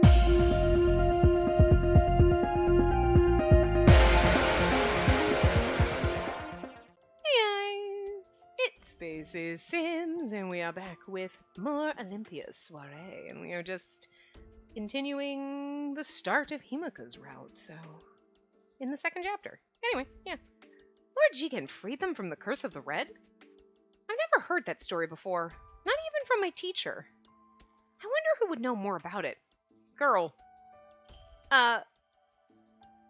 Guys, it's Spacey Sims, and we are back with more Olympia Soiree, and we are just continuing the start of Himika's route, so in the second chapter. Anyway, yeah. Lord Jigen freed them from the curse of the Red? I've never heard that story before, not even from my teacher. I wonder who would know more about it. Girl. Like,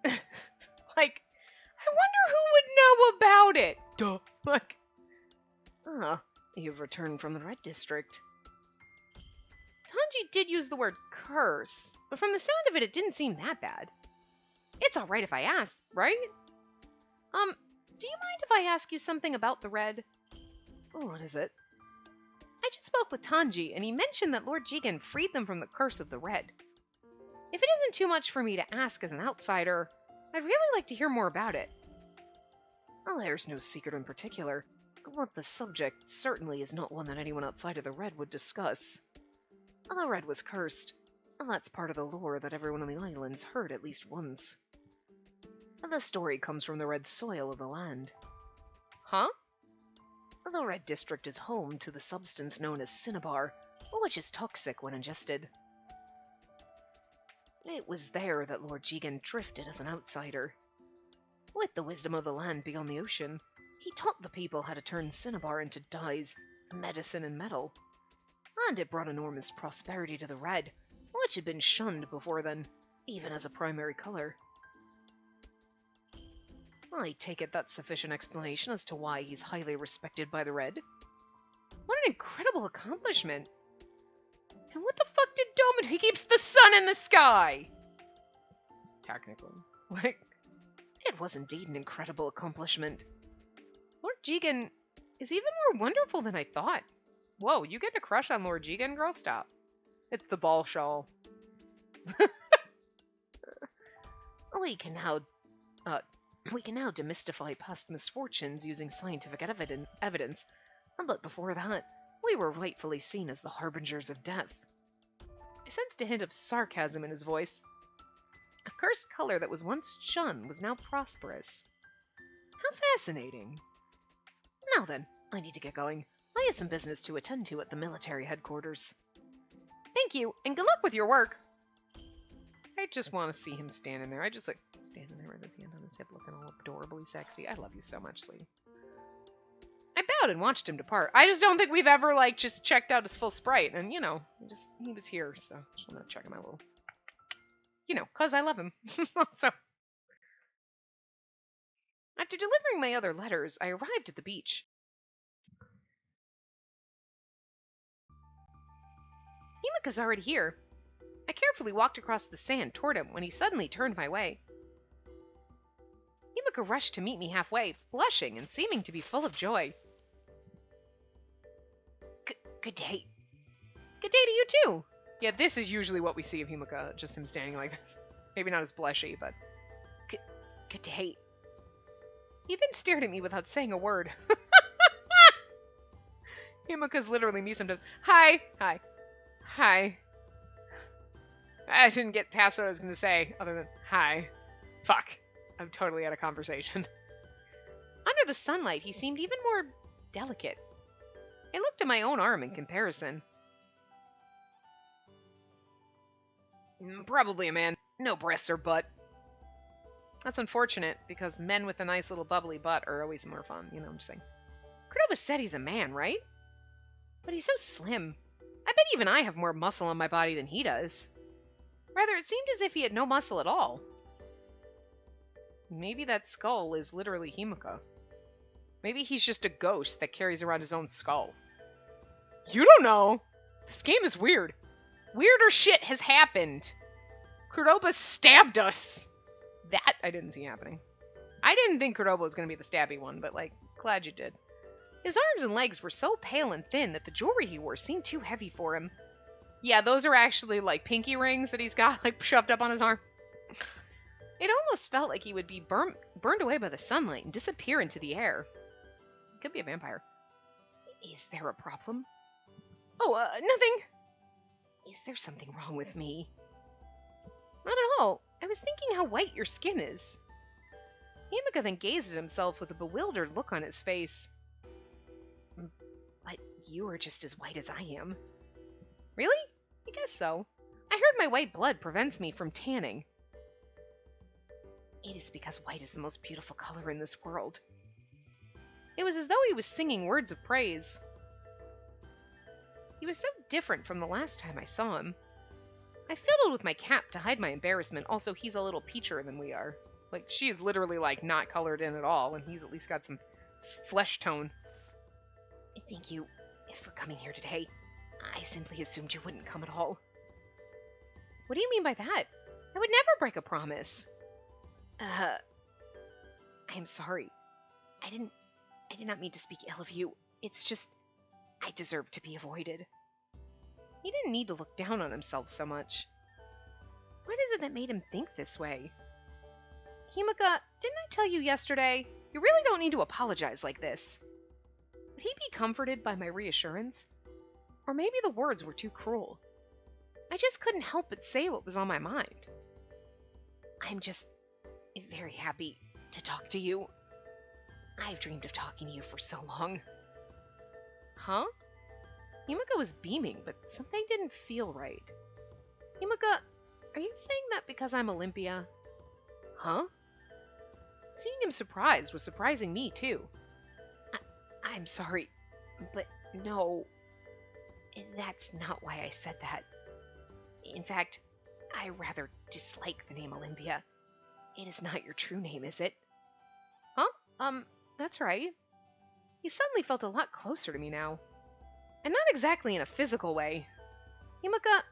I wonder who would know about it. Duh. Like, you've returned from the Red District. Tanji did use the word curse, but from the sound of it, it didn't seem that bad. It's alright if I ask, right? Do you mind if I ask you something about the Red? Oh, what is it? I just spoke with Tanji, and he mentioned that Lord Jigen freed them from the curse of the Red. If it isn't too much for me to ask as an outsider, I'd really like to hear more about it. Well, there's no secret in particular, but the subject certainly is not one that anyone outside of the Red would discuss. The Red was cursed, and that's part of the lore that everyone on the islands heard at least once. The story comes from the red soil of the land. Huh? The Red District is home to the substance known as cinnabar, which is toxic when ingested. It was there that Lord Jigen drifted as an outsider. With the wisdom of the land beyond the ocean, he taught the people how to turn cinnabar into dyes, medicine, and metal. And it brought enormous prosperity to the Red, which had been shunned before then, even as a primary color. I take it that's sufficient explanation as to why he's highly respected by the Red. What an incredible accomplishment! And what the fuck did Domin? He keeps the sun in the sky! Technically. Like, it was indeed an incredible accomplishment. Lord Jigen is even more wonderful than I thought. Whoa, you get a crush on Lord Jigen, girl? Stop. It's the ball shawl. We can now demystify past misfortunes using scientific evidence, but before that, we were rightfully seen as the harbingers of death. I sensed a hint of sarcasm in his voice. A cursed color that was once shunned was now prosperous. How fascinating. Now then, I need to get going. I have some business to attend to at the military headquarters. Thank you, and good luck with your work. I just want to see him standing there. I just like standing there with his hand on his hip looking all adorably sexy. I love you so much, sweetie. I bowed and watched him depart. I just don't think we've ever, like, just checked out his full sprite. And, you know, he was here, so just want to check him out a little. You know, because I love him. Also, after delivering my other letters, I arrived at the beach. Himika's already here. I carefully walked across the sand toward him when he suddenly turned my way. Himika rushed to meet me halfway, blushing and seeming to be full of joy. Good day. Good day to you, too. Yeah, this is usually what we see of Himika, just him standing like this. Maybe not as blushy, but... Good day. He then stared at me without saying a word. Himika's literally me sometimes. Hi. I didn't get past what I was going to say, other than, hi. Fuck. I'm totally out of conversation. Under the sunlight, he seemed even more delicate. I looked at my own arm in comparison. Probably a man. No breasts or butt. That's unfortunate, because men with a nice little bubbly butt are always more fun, you know, I'm just saying. Kurdoba said he's a man, right? But he's so slim. I bet even I have more muscle on my body than he does. Rather, it seemed as if he had no muscle at all. Maybe that skull is literally Himika. Maybe he's just a ghost that carries around his own skull. You don't know! This game is weird. Weirder shit has happened. Kurdoba stabbed us! That I didn't see happening. I didn't think Kurdoba was going to be the stabby one, but, like, glad you did. His arms and legs were so pale and thin that the jewelry he wore seemed too heavy for him. Yeah, those are actually, like, pinky rings that he's got, like, shoved up on his arm. It almost felt like he would be burned away by the sunlight and disappear into the air. He could be a vampire. Is there a problem? Oh, nothing. Is there something wrong with me? was thinking how white your skin is. Himika then gazed at himself with a bewildered look on his face. But you are just as white as I am. Really? I guess so. I heard my white blood prevents me from tanning. It is because white is the most beautiful color in this world. It was as though he was singing words of praise. He was so different from the last time I saw him. I fiddled with my cap to hide my embarrassment. Also, he's a little peacher than we are. Like, she is literally, like, not colored in at all, and he's at least got some flesh tone. Thank you for coming here today. I simply assumed you wouldn't come at all. What do you mean by that? I would never break a promise. I am sorry. I did not mean to speak ill of you. It's just, I deserve to be avoided. He didn't need to look down on himself so much. What is it that made him think this way? Himika, didn't I tell you yesterday? You really don't need to apologize like this. Would he be comforted by my reassurance? Or maybe the words were too cruel. I just couldn't help but say what was on my mind. I'm just very happy to talk to you. I've dreamed of talking to you for so long. Huh? Himika was beaming, but something didn't feel right. Himika, are you saying that because I'm Olympia? Huh? Seeing him surprised was surprising me, too. I'm sorry, but no, that's not why I said that. In fact, I rather dislike the name Olympia. It is not your true name, is it? Huh? That's right. He suddenly felt a lot closer to me now. And not exactly in a physical way. Himika,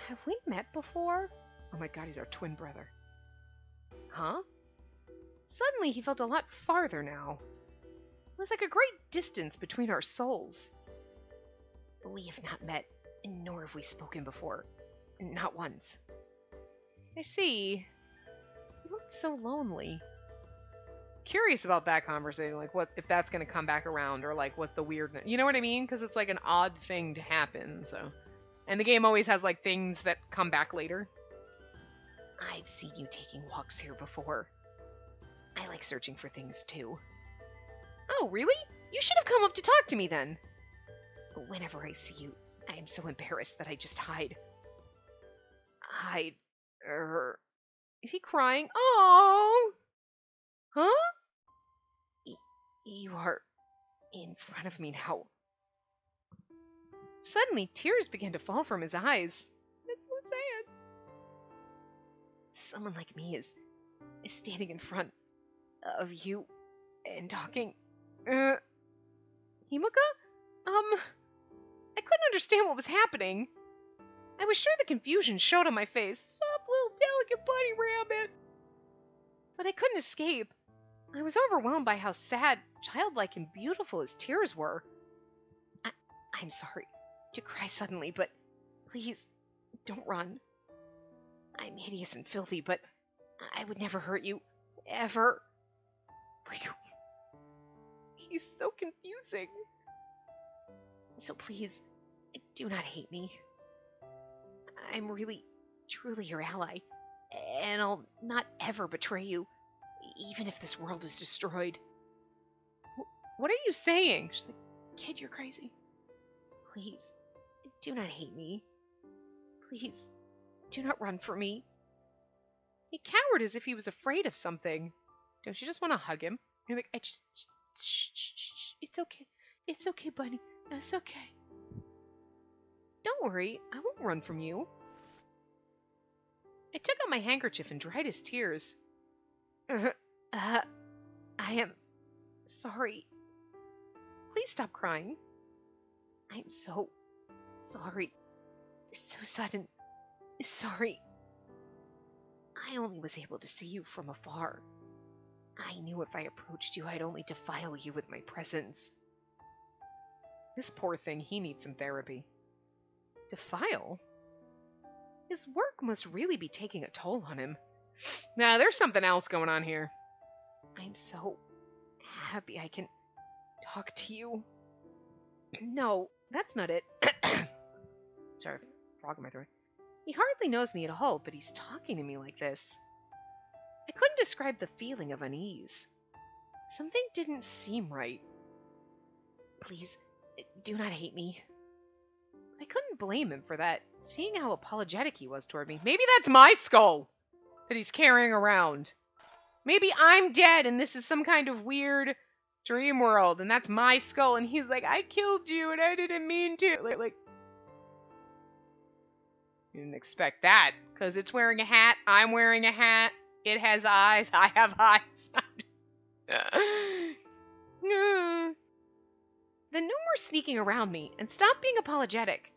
have we met before? Oh my god, he's our twin brother. Huh? Suddenly he felt a lot farther now. It was like a great distance between our souls. We have not met, nor have we spoken before. Not once. I see. You look so lonely. Curious about that conversation, like what if that's going to come back around, or like what the weirdness, you know what I mean? Because it's like an odd thing to happen. So, and the game always has like things that come back later. I've seen you taking walks here before. I like searching for things too. Oh, really? You should have come up to talk to me then. Whenever I see you, I am so embarrassed that I just hide. Hide. Is he crying? Oh. Huh? You are in front of me now. Suddenly, tears began to fall from his eyes. It's so sad. Someone like me is standing in front of you and talking. Himika? I couldn't understand what was happening. I was sure the confusion showed on my face. Sup, little delicate bunny rabbit? But I couldn't escape. I was overwhelmed by how sad, childlike, and beautiful his tears were. I'm sorry to cry suddenly, but please, don't run. I'm hideous and filthy, but I would never hurt you. Ever. He's so confusing. So please, do not hate me. I'm really, truly your ally, and I'll not ever betray you, even if this world is destroyed. What are you saying? She's like, kid, you're crazy. Please, do not hate me. Please, do not run from me. He cowered as if he was afraid of something. Don't you just want to hug him? And like, shh. It's okay. It's okay, bunny. It's okay. Don't worry, I won't run from you. I took out my handkerchief and dried his tears. I am sorry. Please stop crying. I'm so sorry. So sudden. Sorry. I only was able to see you from afar. I knew if I approached you, I'd only defile you with my presence. This poor thing, he needs some therapy. Defile? His work must really be taking a toll on him. Nah, there's something else going on here. I'm so happy I can talk to you. No, that's not it. Sorry, frog in my throat. He hardly knows me at all, but he's talking to me like this. I couldn't describe the feeling of unease. Something didn't seem right. Please, do not hate me. I couldn't blame him for that, seeing how apologetic he was toward me. Maybe that's my skull that he's carrying around. Maybe I'm dead and this is some kind of weird dream world and that's my skull and he's like, I killed you and I didn't mean to. Like you didn't expect that because it's wearing a hat. I'm wearing a hat. It has eyes. I have eyes. Then no more sneaking around me and stop being apologetic.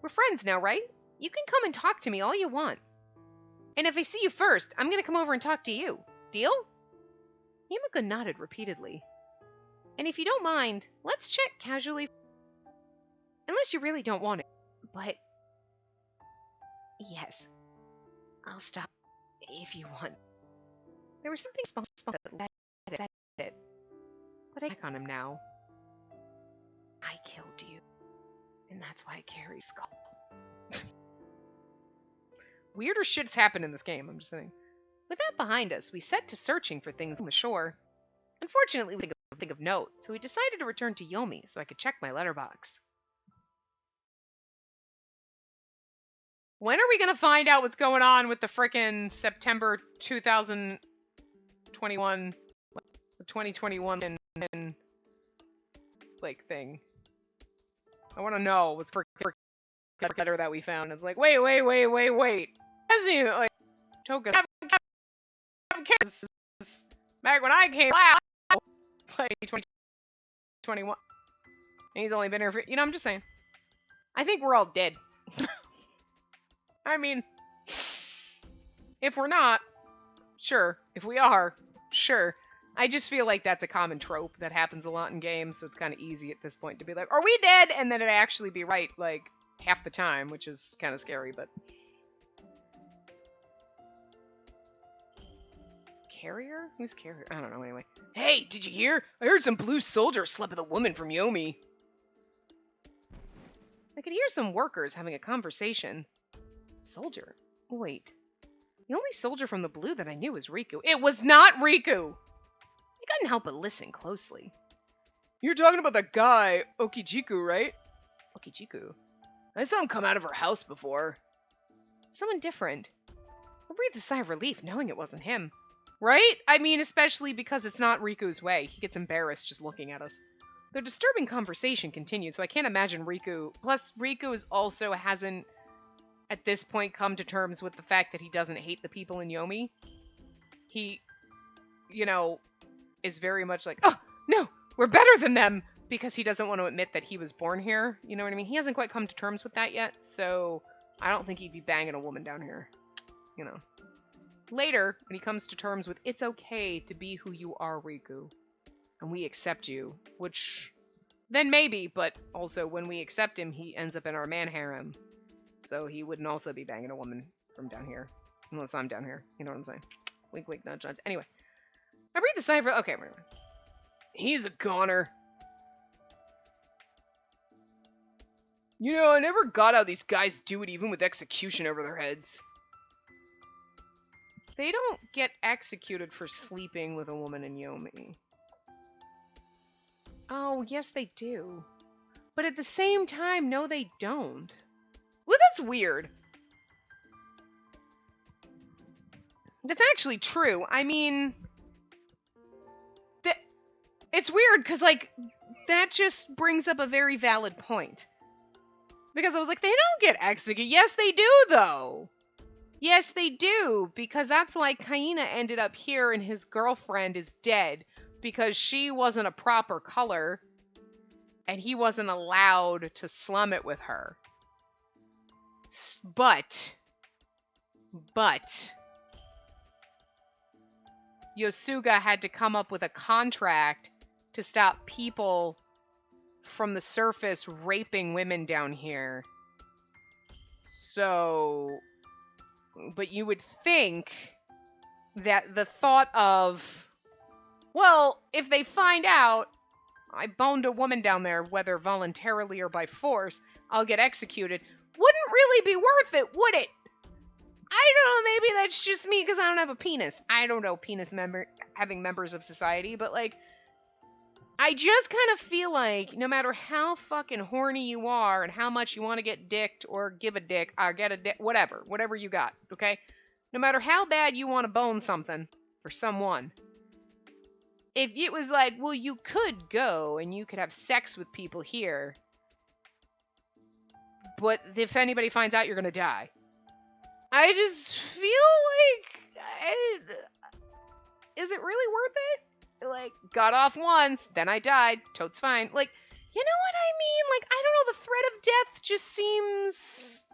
We're friends now, right? You can come and talk to me all you want. And if I see you first, I'm going to come over and talk to you. Deal? Yamaka nodded repeatedly. And if you don't mind, let's chat casually. Unless you really don't want it. But yes, I'll stop if you want. There was something small that led it. But I back on him now. I killed you. And that's why I carry a skull. Weirder shit's happened in this game, I'm just saying. With that behind us, we set to searching for things on the shore. Unfortunately, we didn't think of note, so we decided to return to Yomi so I could check my letterbox. When are we gonna find out what's going on with the frickin' September 2021, 2021 and like thing? I want to know what's for letter that we found. It's like, wait. Hasn't even, like, Toka. Back when I came out, like 2021. And he's only been here for, you know, I'm just saying. I think we're all dead. I mean, if we're not, sure. If we are, sure. I just feel like that's a common trope that happens a lot in games, so it's kind of easy at this point to be like, are we dead? And then it actually be right, like, half the time, which is kind of scary, but... Carrier? Who's Carrier? I don't know, anyway. Hey, did you hear? I heard some blue soldier slept with a woman from Yomi. I could hear some workers having a conversation. Soldier? Wait. The only soldier from the blue that I knew was Riku. It was not Riku! I couldn't help but listen closely. You're talking about that guy, Okijiku, right? Okijiku? I saw him come out of her house before. Someone different. I breathed a sigh of relief knowing it wasn't him. Right? I mean, especially because it's not Riku's way. He gets embarrassed just looking at us. The disturbing conversation continued, so I can't imagine Riku... Plus, Riku also hasn't, at this point, come to terms with the fact that he doesn't hate the people in Yomi. He, you know, is very much like, oh, no, we're better than them! Because he doesn't want to admit that he was born here. You know what I mean? He hasn't quite come to terms with that yet, so I don't think he'd be banging a woman down here. You know. Later, when he comes to terms with it's okay to be who you are, Riku, and we accept you, which then maybe, but also when we accept him, he ends up in our man harem. So he wouldn't also be banging a woman from down here. Unless I'm down here. You know what I'm saying? Wink, wink, nudge, nudge. Anyway. I read the cipher. Okay, whatever. He's a goner. You know, I never got how these guys do it even with execution over their heads. They don't get executed for sleeping with a woman in Yomi. Oh, yes they do. But at the same time, no they don't. Well, that's weird. That's actually true. I mean... It's weird, because, like, that just brings up a very valid point. Because I was like, they don't get executed. Yes, they do, though. Yes, they do, because that's why Kaina ended up here and his girlfriend is dead. Because she wasn't a proper color, and he wasn't allowed to slum it with her. But... Yosuga had to come up with a contract to stop people from the surface raping women down here. So... But you would think that the thought of, well, if they find out I boned a woman down there, whether voluntarily or by force, I'll get executed, wouldn't really be worth it, would it? I maybe that's just me because I don't have a penis. I don't know having members of society, but like, I just kind of feel like no matter how fucking horny you are and how much you want to get dicked or give a dick or get a dick, whatever you got, okay? No matter how bad you want to bone something or someone, if it was like, well, you could go and you could have sex with people here, but if anybody finds out, you're going to die. I just feel like, is it really worth it? Like, got off once, then I died. Totes fine. Like, you know what I mean? Like, I don't know, the threat of death just seems...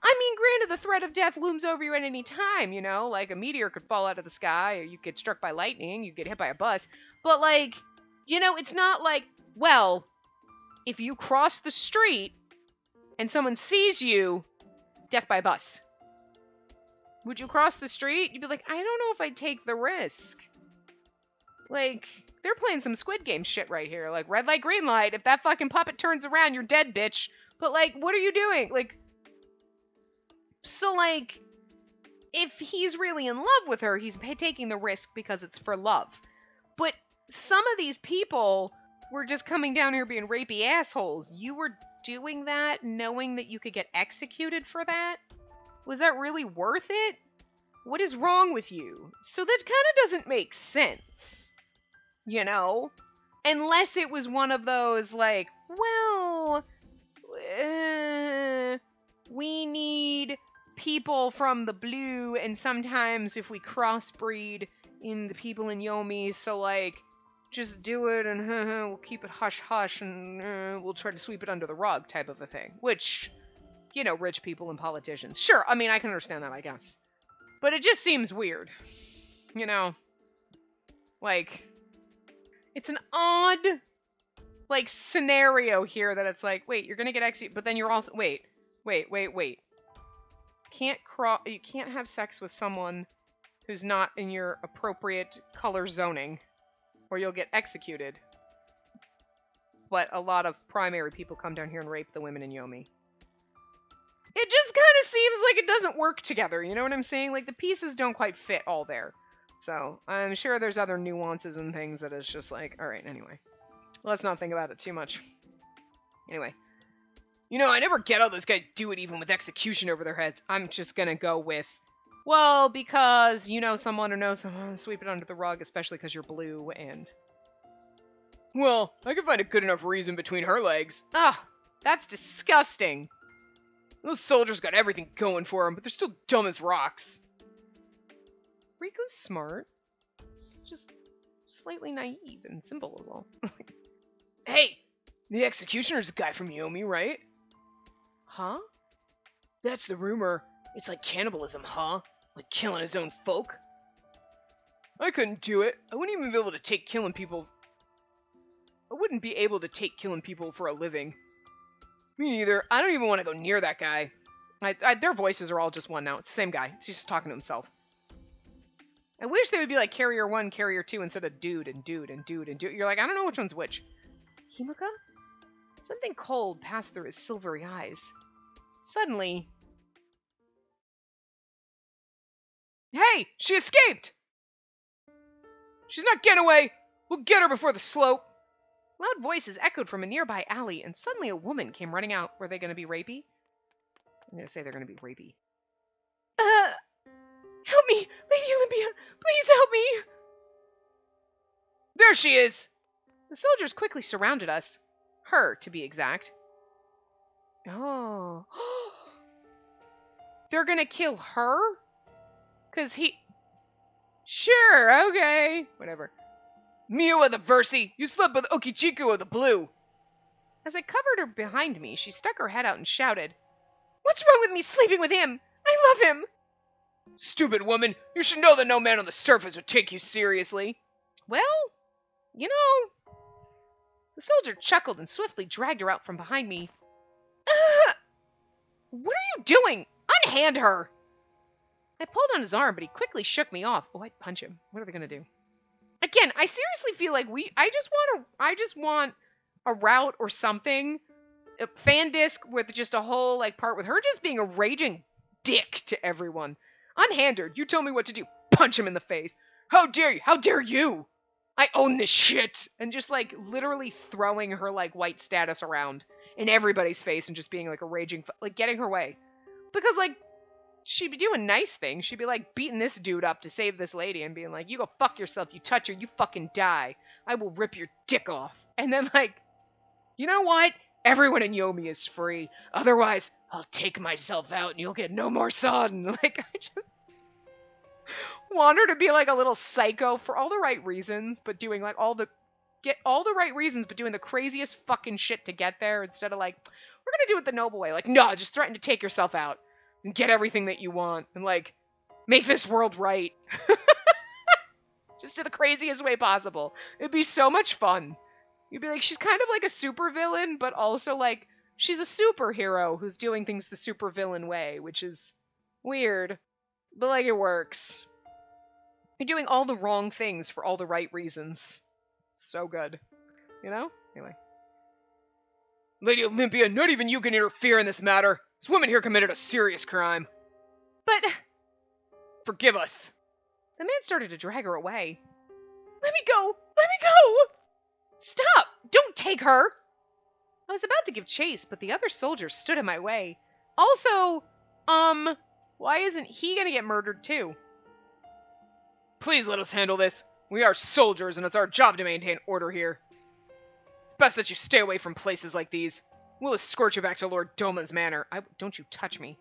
I mean, granted, the threat of death looms over you at any time, you know? Like, a meteor could fall out of the sky, or you get struck by lightning, you get hit by a bus. But, like, you know, it's not like, well, if you cross the street and someone sees you, death by a bus. Would you cross the street? You'd be like, I don't know if I'd take the risk. Like, they're playing some Squid Game shit right here. Like, red light, green light. If that fucking puppet turns around, you're dead, bitch. But, like, what are you doing? Like, so, like, if he's really in love with her, he's taking the risk because it's for love. But some of these people were just coming down here being rapey assholes. You were doing that knowing that you could get executed for that? Was that really worth it? What is wrong with you? So that kind of doesn't make sense. You know? Unless it was one of those, like, well, we need people from the blue, and sometimes if we crossbreed in the people in Yomi, so, like, just do it, and we'll keep it hush-hush, and we'll try to sweep it under the rug type of a thing. Which, you know, rich people and politicians. Sure, I mean, I can understand that, I guess. But it just seems weird. You know? Like, it's an odd, like, scenario here that it's like, wait, you're gonna get executed, but then you're also, wait. You can't have sex with someone who's not in your appropriate color zoning, or you'll get executed. But a lot of primary people come down here and rape the women in Yomi. It just kind of seems like it doesn't work together, you know what I'm saying? Like, the pieces don't quite fit all there. So, I'm sure there's other nuances and things that it's just like, alright, anyway. Let's not think about it too much. Anyway. You know, I never get how those guys do it even with execution over their heads. I'm just gonna go with, well, because you know someone or know someone, sweep it under the rug, especially because you're blue, and... Well, I can find a good enough reason between her legs. Ah, that's disgusting. Those soldiers got everything going for them, but they're still dumb as rocks. Riku's smart. She's just slightly naive and simple is all. Hey, the executioner's a guy from Yomi, right? Huh? That's the rumor. It's like cannibalism, huh? Like killing his own folk? I couldn't do it. I wouldn't even be able to take killing people. I wouldn't be able to take killing people for a living. Me neither. I don't even want to go near that guy. Their voices are all just one now. It's the same guy. He's just talking to himself. I wish they would be like Carrier 1, Carrier 2 instead of dude and dude and dude and dude. You're like, I don't know which one's which. Himika? Something cold passed through his silvery eyes. Suddenly... Hey! She escaped! She's not getting away! We'll get her before the slope! Loud voices echoed from a nearby alley, and suddenly a woman came running out. Were they going to be rapey? I'm going to say they're going to be rapey. Help me! Lady Olympia! Please help me! There she is! The soldiers quickly surrounded us. Her, to be exact. Oh. They're going to kill her? Because he... Sure, okay. Whatever. Miwa the Versi, you slept with Okichiku of the Blue. As I covered her behind me, she stuck her head out and shouted, What's wrong with me sleeping with him? I love him. Stupid woman, you should know that no man on the surface would take you seriously. Well, you know... The soldier chuckled and swiftly dragged her out from behind me. What are you doing? Unhand her! I pulled on his arm, but he quickly shook me off. Oh, I'd punch him. What are they going to do? Again, I seriously feel like I just want a route or something. A fan disc with just a whole, like, part with her just being a raging dick to everyone. I'm Handard. You tell me what to do. Punch him in the face. How dare you? How dare you? I own this shit. And just, like, literally throwing her, like, white status around in everybody's face and just being, like, a raging, like, getting her way. Because, like, she'd be doing nice things. She'd be, like, beating this dude up to save this lady and being like, you go fuck yourself. You touch her, you fucking die. I will rip your dick off. And then, like, you know what? Everyone in Yomi is free. Otherwise, I'll take myself out and you'll get no more sun. Like, I just want her to be like a little psycho for all the right reasons, but doing like all the right reasons, but doing the craziest fucking shit to get there instead of like, we're gonna do it the noble way. Like, no, just threaten to take yourself out and get everything that you want and like make this world right. Just to the craziest way possible. It'd be so much fun. You'd be like, she's kind of like a super villain, but also like she's a superhero who's doing things the super villain way, which is weird, but like it works. You're doing all the wrong things for all the right reasons. So good. You know? Anyway. Lady Olympia, not even you can interfere in this matter. This woman here committed a serious crime. But forgive us. The man started to drag her away. Let me go! Let me go! Stop! Don't take her! I was about to give chase, but the other soldier stood in my way. Also, why isn't he gonna get murdered too? Please let us handle this. We are soldiers, and it's our job to maintain order here. It's best that you stay away from places like these. We'll escort you back to Lord Doma's manor. Don't you touch me.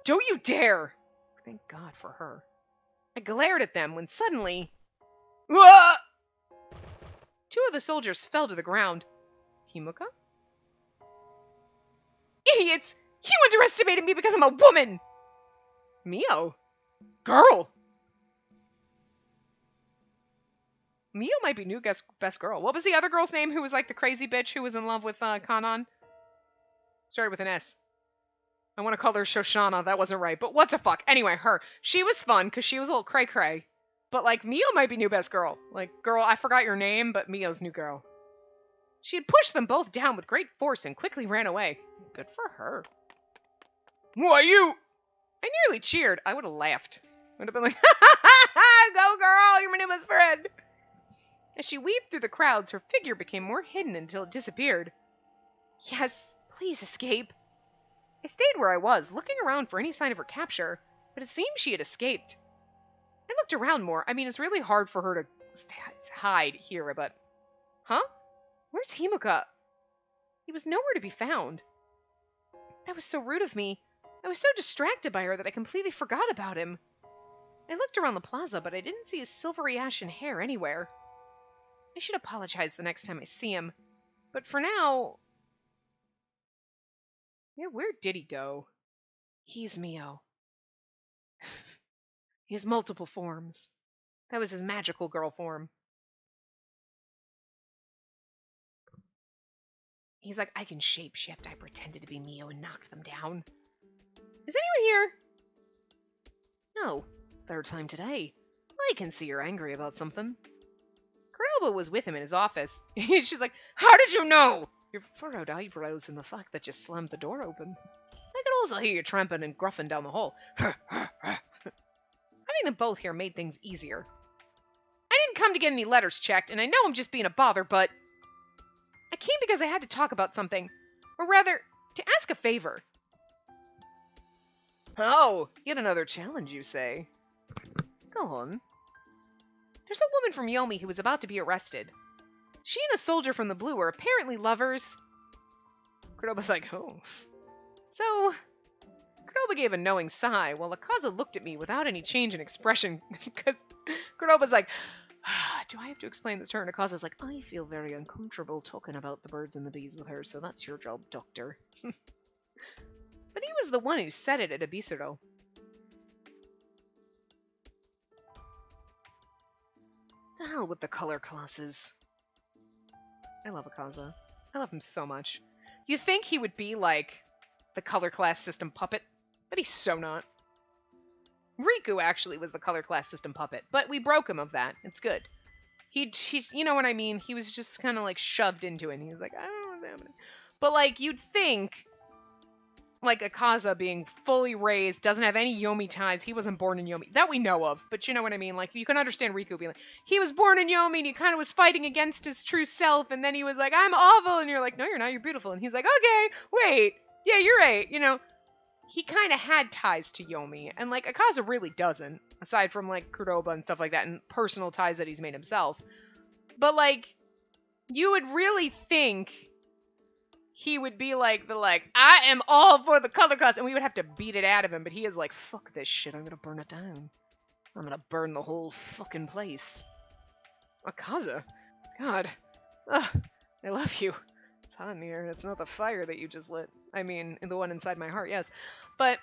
Don't you dare! Thank God for her. I glared at them when suddenly... Ah! Two of the soldiers fell to the ground. Himuka? Idiots! You underestimated me because I'm a woman! Mio? Girl! Mio might be new best girl. What was the other girl's name who was like the crazy bitch who was in love with Kanan? Started with an S. I want to call her Shoshana. That wasn't right. But what the fuck? Anyway, her. She was fun because she was a little cray-cray. But, like, Mio might be new best girl. Like, girl, I forgot your name, but Mio's new girl. She had pushed them both down with great force and quickly ran away. Good for her. Why, you? I nearly cheered. I would have laughed. I would have been like, go girl, you're my new best friend. As she weaved through the crowds, her figure became more hidden until it disappeared. Yes, please escape. I stayed where I was, looking around for any sign of her capture, but it seemed she had escaped. I looked around more. I mean, it's really hard for her to hide here, but... Huh? Where's Himuka? He was nowhere to be found. That was so rude of me. I was so distracted by her that I completely forgot about him. I looked around the plaza, but I didn't see his silvery ashen hair anywhere. I should apologize the next time I see him. But for now... Yeah, where did he go? He's Mio. He has multiple forms. That was his magical girl form. He's like, I can shapeshift. I pretended to be Mio and knocked them down. Is anyone here? No. Third time today. I can see you're angry about something. Cordoba was with him in his office. She's like, how did you know? Your furrowed eyebrows and the fact that you slammed the door open. I could also hear you tramping and gruffing down the hall. Having them both here made things easier. I didn't come to get any letters checked, and I know I'm just being a bother, but... I came because I had to talk about something. Or rather, to ask a favor. Oh, yet another challenge, you say? Go on. There's a woman from Yomi who was about to be arrested. She and a soldier from the Blue are apparently lovers. Cordoba's like, oh. So, Cordoba gave a knowing sigh, while Akaza looked at me without any change in expression, because Cordoba's like, do I have to explain this to her? And Akaza's like, I feel very uncomfortable talking about the birds and the bees with her, so that's your job, doctor. But he was the one who said it at Abisuro. To hell with the color classes. I love Akaza. I love him so much. You'd think he would be like the color class system puppet, but he's so not. Riku actually was the color class system puppet, but we broke him of that. It's good. He's, you know what I mean? He was just kind of like shoved into it, and he was like, I don't know what's happening. But like, you'd think like Akaza being fully raised, doesn't have any Yomi ties. He wasn't born in Yomi. That we know of, but you know what I mean? Like, you can understand Riku being like, he was born in Yomi and he kind of was fighting against his true self, and then he was like, I'm awful, and you're like, no, you're not, you're beautiful. And he's like, okay, wait, yeah, you're right, you know? He kind of had ties to Yomi, and like, Akaza really doesn't, aside from like Kuroba and stuff like that, and personal ties that he's made himself. But like, you would really think he would be like, I am all for the color class, and we would have to beat it out of him, but he is like, fuck this shit, I'm gonna burn it down. I'm gonna burn the whole fucking place. Akaza, God, ugh, I love you. It's hot in here, it's not the fire that you just lit. I mean, the one inside my heart, yes. But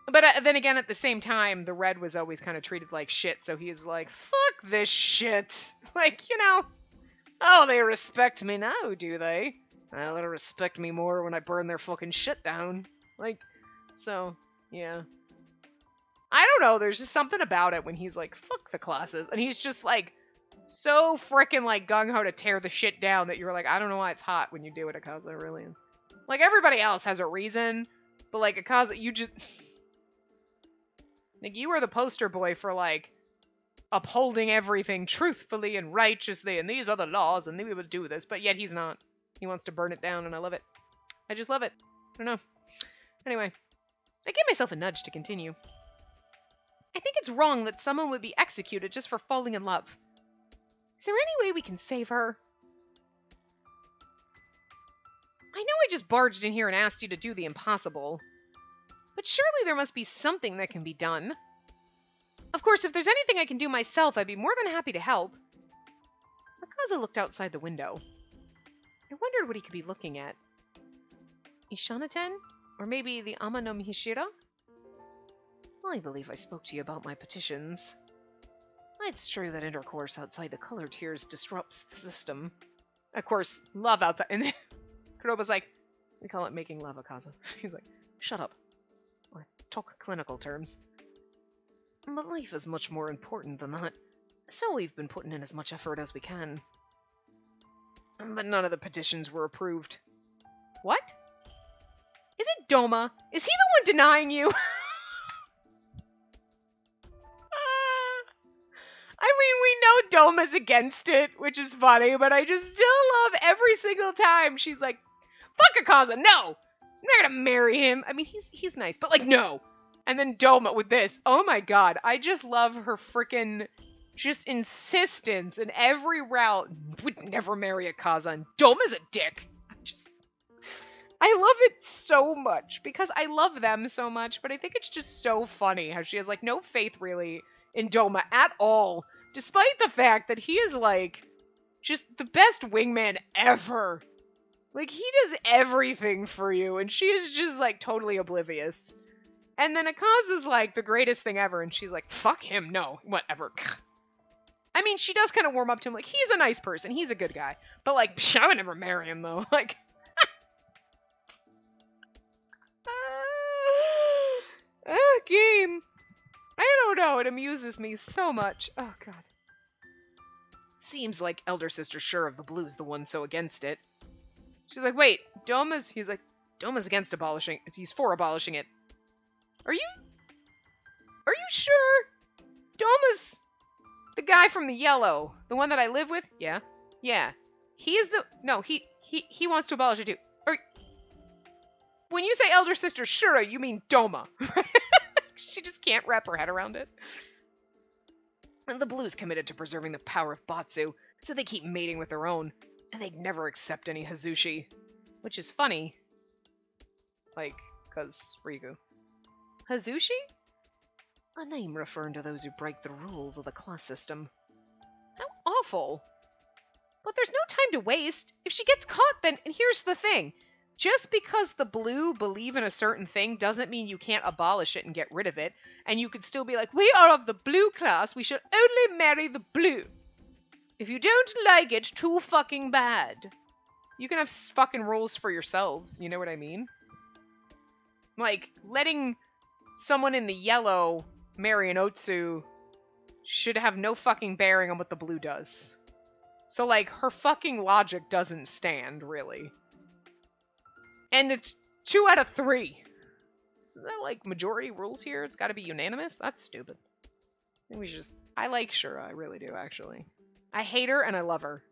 then again, at the same time, the red was always kind of treated like shit, so he's like, fuck this shit. Like, you know, oh, they respect me now, do they? Well, they'll respect me more when I burn their fucking shit down. Like, so, yeah. I don't know, there's just something about it when he's like, fuck the classes. And he's just like, so frickin' like gung-ho to tear the shit down that you're like, I don't know why it's hot when you do it, Akaza. It really is. Like, everybody else has a reason, but like, Akaza, you just... like, you are the poster boy for like, upholding everything truthfully and righteously, and these are the laws, and we would do this, but yet he's not. He wants to burn it down, and I love it. I just love it. I don't know. Anyway, I gave myself a nudge to continue. I think it's wrong that someone would be executed just for falling in love. Is there any way we can save her? I know I just barged in here and asked you to do the impossible, but surely there must be something that can be done. Of course, if there's anything I can do myself, I'd be more than happy to help. Akaza looked outside the window. I wondered what he could be looking at. Ishanaten? Or maybe the Ama no Mihishira? I believe I spoke to you about my petitions. It's true that intercourse outside the color tiers disrupts the system. Of course, love outside. And Kuroba's like, we call it making love, Akaza. He's like, shut up. Or talk clinical terms. But life is much more important than that. So we've been putting in as much effort as we can. But none of the petitions were approved. What? Is it Doma? Is he the one denying you? I mean, we know Doma's against it, which is funny, but I just still love every single time she's like, fuck Akaza, no! I'm not gonna marry him. I mean, he's nice, but like, no! And then Doma with this. Oh my god, I just love her freaking just insistence in every route. Would never marry Akaza, and Doma's a dick. I love it so much, because I love them so much, but I think it's just so funny how she has, like, no faith, really, in Doma at all, despite the fact that he is, like, just the best wingman ever. Like, he does everything for you, and she is just, like, totally oblivious. And then Akaza's, like, the greatest thing ever, and she's like, fuck him, no, whatever. I mean, she does kind of warm up to him, like, he's a nice person, he's a good guy, but, like, I would never marry him, though, like... game. I don't know, it amuses me so much. Oh, God. Seems like Elder Sister Sure of the Blue's the one so against it. She's like, wait, he's like, Doma's against abolishing, he's for abolishing it. Are you sure? Doma's the guy from the yellow, the one that I live with? Yeah. Yeah. He wants to abolish it too. When you say Elder Sister Shura, you mean Doma. She just can't wrap her head around it. And the Blue's committed to preserving the power of Batsu, so they keep mating with their own, and they'd never accept any Hazushi. Which is funny. Like, 'cause Riku. Hazushi? A name referring to those who break the rules of the class system. How awful. But there's no time to waste. If she gets caught, then... And here's the thing. Just because the Blue believe in a certain thing doesn't mean you can't abolish it and get rid of it. And you could still be like, we are of the Blue class, we should only marry the Blue. If you don't like it, too fucking bad. You can have fucking rules for yourselves, you know what I mean? Like, letting someone in the yellow marry an Otsu should have no fucking bearing on what the Blue does. So, like, her fucking logic doesn't stand, really. And it's 2 out of 3. Isn't that like majority rules here? It's got to be unanimous? That's stupid. I think we should just... I like Shura, I really do, actually. I hate her and I love her.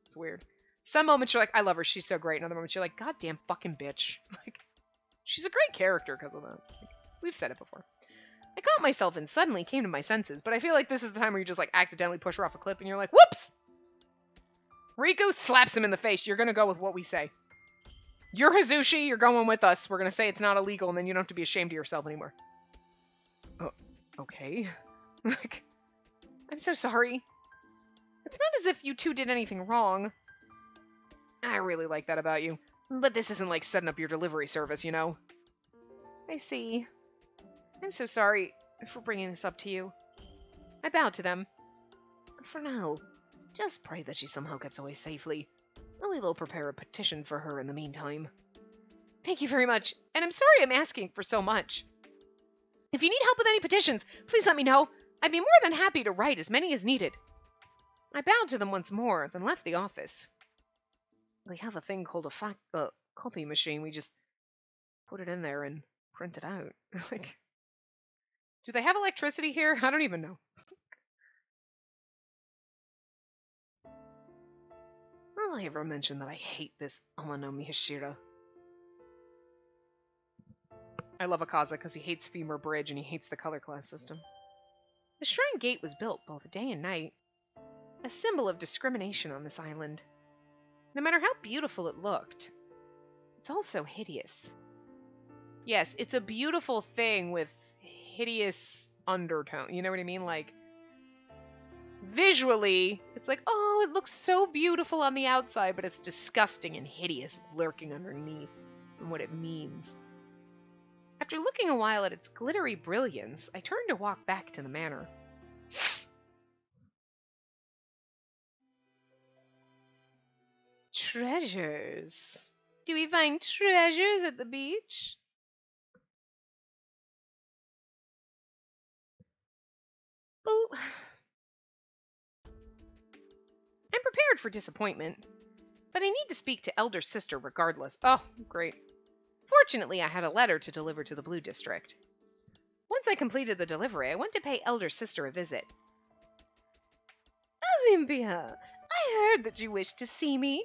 It's weird. Some moments you're like, I love her, she's so great. And other moments you're like, goddamn fucking bitch. Like, she's a great character because of that. Like, we've said it before. I caught myself and suddenly came to my senses, but I feel like this is the time where you just like accidentally push her off a cliff and you're like, whoops! Riku slaps him in the face. You're gonna go with what we say. You're Hazushi, you're going with us. We're gonna say it's not illegal and then you don't have to be ashamed of yourself anymore. Oh, okay. Like, I'm so sorry. It's not as if you two did anything wrong. I really like that about you. But this isn't like setting up your delivery service, you know? I see. I'm so sorry for bringing this up to you. I bowed to them. For now, just pray that she somehow gets away safely. We will prepare a petition for her in the meantime. Thank you very much, and I'm sorry I'm asking for so much. If you need help with any petitions, please let me know. I'd be more than happy to write as many as needed. I bowed to them once more, then left the office. We have a thing called a copy machine. We just put it in there and print it out. Like, do they have electricity here? I don't even know. Will I ever mention that I hate this Amano Miyashira? I love Akaza because he hates Femur Bridge and he hates the color class system. The shrine gate was built both day and night, a symbol of discrimination on this island. No matter how beautiful it looked, it's also hideous. Yes, it's a beautiful thing with hideous undertone. You know what I mean? Like, visually, it's like, oh, it looks so beautiful on the outside, but it's disgusting and hideous lurking underneath and what it means. After looking a while at its glittery brilliance, I turned to walk back to the manor. Treasures. Do we find treasures at the beach? Oh. I'm prepared for disappointment, but I need to speak to Elder Sister regardless. Oh, great. Fortunately, I had a letter to deliver to the Blue District. Once I completed the delivery, I went to pay Elder Sister a visit. Olympia, I heard that you wished to see me.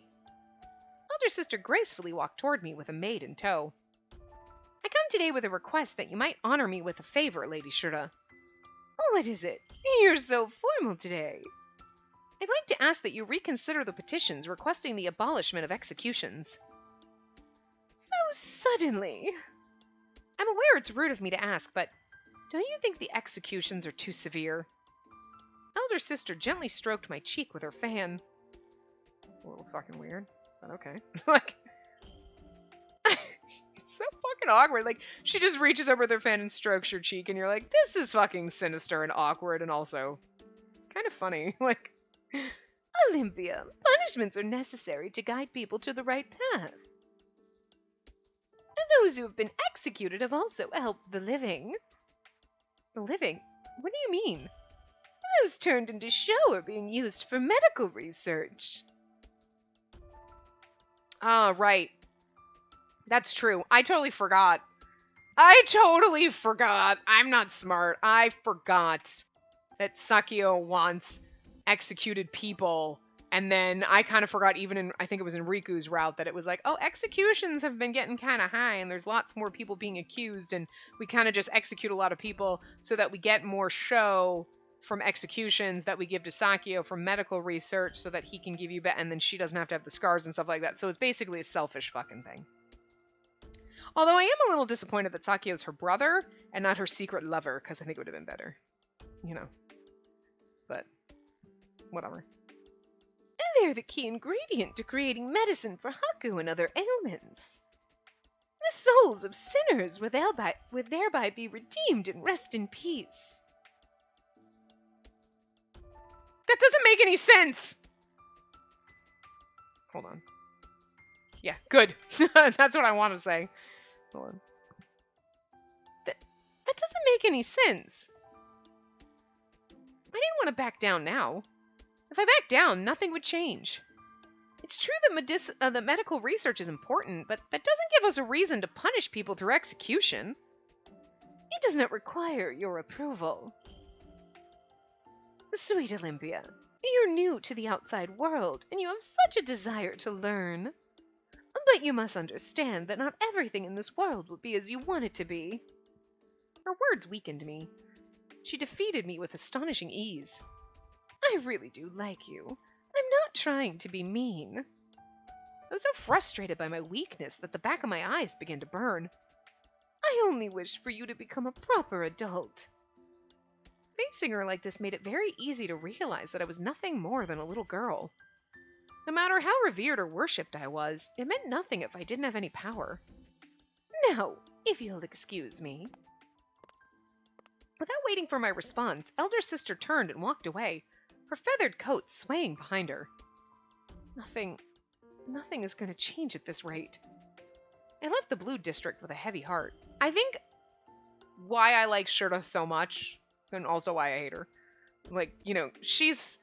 Elder Sister gracefully walked toward me with a maid in tow. I come today with a request that you might honor me with a favor, Lady Shura. Oh, what is it? You're so formal today. I'd like to ask that you reconsider the petitions requesting the abolishment of executions. So suddenly. I'm aware it's rude of me to ask, but don't you think the executions are too severe? Elder Sister gently stroked my cheek with her fan. A little fucking weird, but okay. Like, it's so fucking awkward. Like, she just reaches over with her fan and strokes your cheek, and you're like, this is fucking sinister and awkward and also kind of funny. Like, Olympia, punishments are necessary to guide people to the right path. And those who have been executed have also helped the living. The living? What do you mean? Those turned into show are being used for medical research. Ah, right. That's true. I totally forgot. I'm not smart. I forgot that Sakio wants executed people. And then I kind of forgot, even in, I think it was in Riku's route, that it was like, oh, executions have been getting kind of high and there's lots more people being accused. And we kind of just execute a lot of people so that we get more show from executions that we give to Sakio from medical research so that he can give you and then she doesn't have to have the scars and stuff like that. So it's basically a selfish fucking thing. Although I am a little disappointed that Sakio's her brother and not her secret lover, because I think it would have been better. You know. But, whatever. And they're the key ingredient to creating medicine for Haku and other ailments. The souls of sinners would thereby be redeemed and rest in peace. That doesn't make any sense! Hold on. Yeah, good. That's what I want to say. Hold on. That doesn't make any sense. I didn't want to back down now. If I back down, nothing would change. It's true that medical research is important, but that doesn't give us a reason to punish people through execution. It does not require your approval. Sweet Olympia, you're new to the outside world, and you have such a desire to learn. But you must understand that not everything in this world will be as you want it to be. Her words weakened me. She defeated me with astonishing ease. I really do like you. I'm not trying to be mean. I was so frustrated by my weakness that the back of my eyes began to burn. I only wished for you to become a proper adult. Facing her like this made it very easy to realize that I was nothing more than a little girl. No matter how revered or worshipped I was, it meant nothing if I didn't have any power. Now, if you'll excuse me. Without waiting for my response, elder sister turned and walked away, her feathered coat swaying behind her. Nothing is going to change at this rate. I left the blue district with a heavy heart. I think why I like Shura so much, and also why I hate her. Like, you know, she's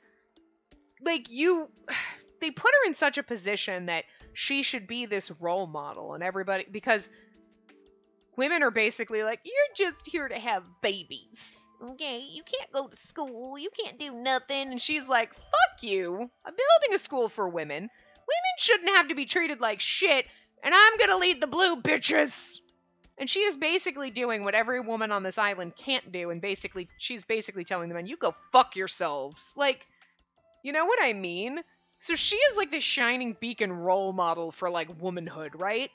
like they put her in such a position that she should be this role model, and everybody, because women are basically like, you're just here to have babies. Okay, you can't go to school, you can't do nothing. And she's like, fuck you. I'm building a school for women. Women shouldn't have to be treated like shit, and I'm gonna lead the blue, bitches. And she is basically doing what every woman on this island can't do, and she's basically telling the men, you go fuck yourselves. Like, you know what I mean? So she is like the shining beacon role model for like womanhood, right?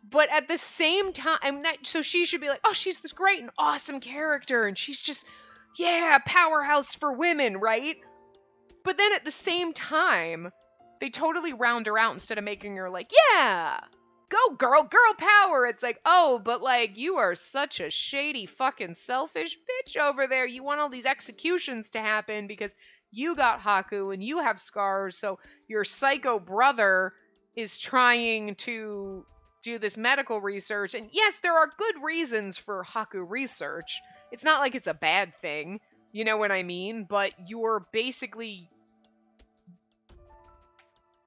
But at the same time, so she should be like, oh, she's this great and awesome character, and she's just, yeah, powerhouse for women, right? But then at the same time, they totally round her out instead of making her like, yeah, go girl power. It's like, oh, but like, you are such a shady fucking selfish bitch over there. You want all these executions to happen because you got Haku and you have scars, so your psycho brother is trying to do this medical research. And yes, there are good reasons for Haku research. It's not like it's a bad thing. You know what I mean? But you're basically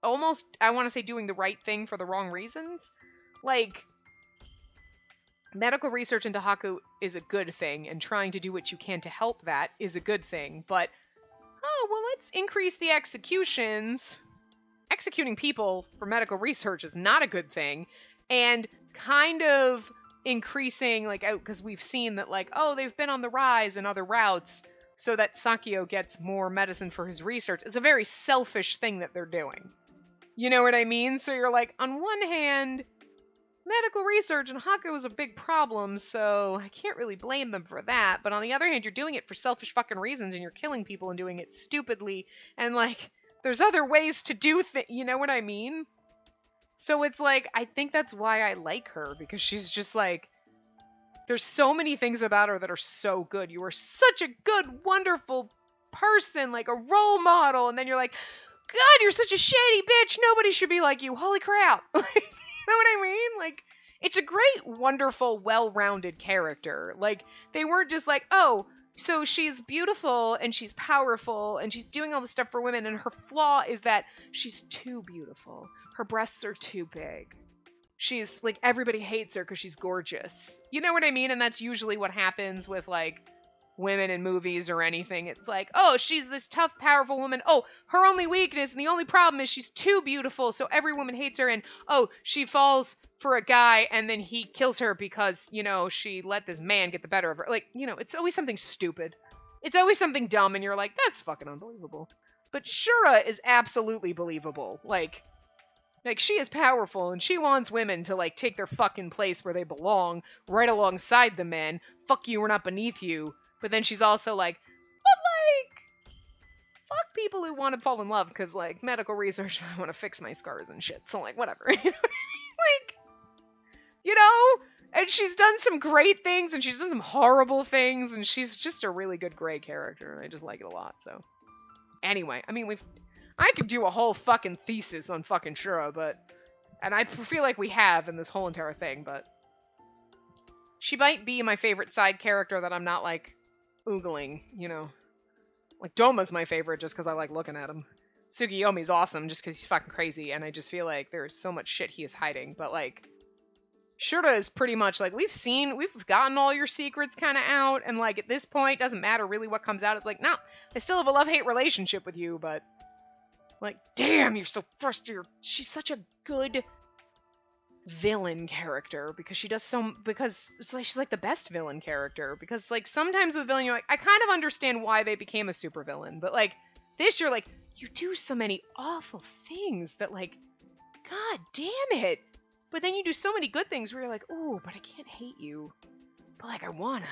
almost, I want to say, doing the right thing for the wrong reasons. Like, medical research into Haku is a good thing, and trying to do what you can to help that is a good thing. But, oh, well, let's increase the executions. Executing people for medical research is not a good thing. And kind of increasing, like, because we've seen that, like, oh, they've been on the rise in other routes so that Sakio gets more medicine for his research. It's a very selfish thing that they're doing. You know what I mean? So you're like, on one hand, medical research and Haku is a big problem, so I can't really blame them for that. But on the other hand, you're doing it for selfish fucking reasons, and you're killing people and doing it stupidly. And, like, there's other ways to do things. You know what I mean? So it's like, I think that's why I like her, because she's just like, there's so many things about her that are so good. You are such a good, wonderful person, like a role model. And then you're like, God, you're such a shady bitch. Nobody should be like you. Holy crap. You know what I mean? Like, it's a great, wonderful, well-rounded character. Like, they weren't just like, oh, so she's beautiful and she's powerful and she's doing all this stuff for women, and her flaw is that she's too beautiful. Her breasts are too big. She's, like, everybody hates her because she's gorgeous. You know what I mean? And that's usually what happens with, like, women in movies or anything. It's like, oh, she's this tough, powerful woman. Oh, her only weakness and the only problem is she's too beautiful, so every woman hates her. And, oh, she falls for a guy and then he kills her because, you know, she let this man get the better of her. Like, you know, it's always something stupid. It's always something dumb, and you're like, that's fucking unbelievable. But Shura is absolutely believable. Like, she is powerful, and she wants women to, like, take their fucking place where they belong, right alongside the men. Fuck you, we're not beneath you. But then she's also like, but, like, fuck people who want to fall in love, because, like, medical research, I want to fix my scars and shit. So, like, whatever. You know what I mean? Like, you know? And she's done some great things, and she's done some horrible things, and she's just a really good gray character, and I just like it a lot, so. Anyway, I mean, I could do a whole fucking thesis on fucking Shura, and I feel like we have in this whole entire thing, but she might be my favorite side character that I'm not, like, oogling, you know. Like, Doma's my favorite just because I like looking at him. Tsukiyomi's awesome just because he's fucking crazy, and I just feel like there's so much shit he is hiding, but, like, Shura is pretty much like, we've gotten all your secrets kind of out, and like at this point, doesn't matter really what comes out. It's like, no, I still have a love-hate relationship with you, but like, damn, you're so frustrated. She's such a good villain character because it's like she's like the best villain character, because like sometimes with villain you're like, I kind of understand why they became a supervillain, but like this you're like, you do so many awful things that like, god damn it. But then you do so many good things where you're like, oh, but I can't hate you. But like, I wanna.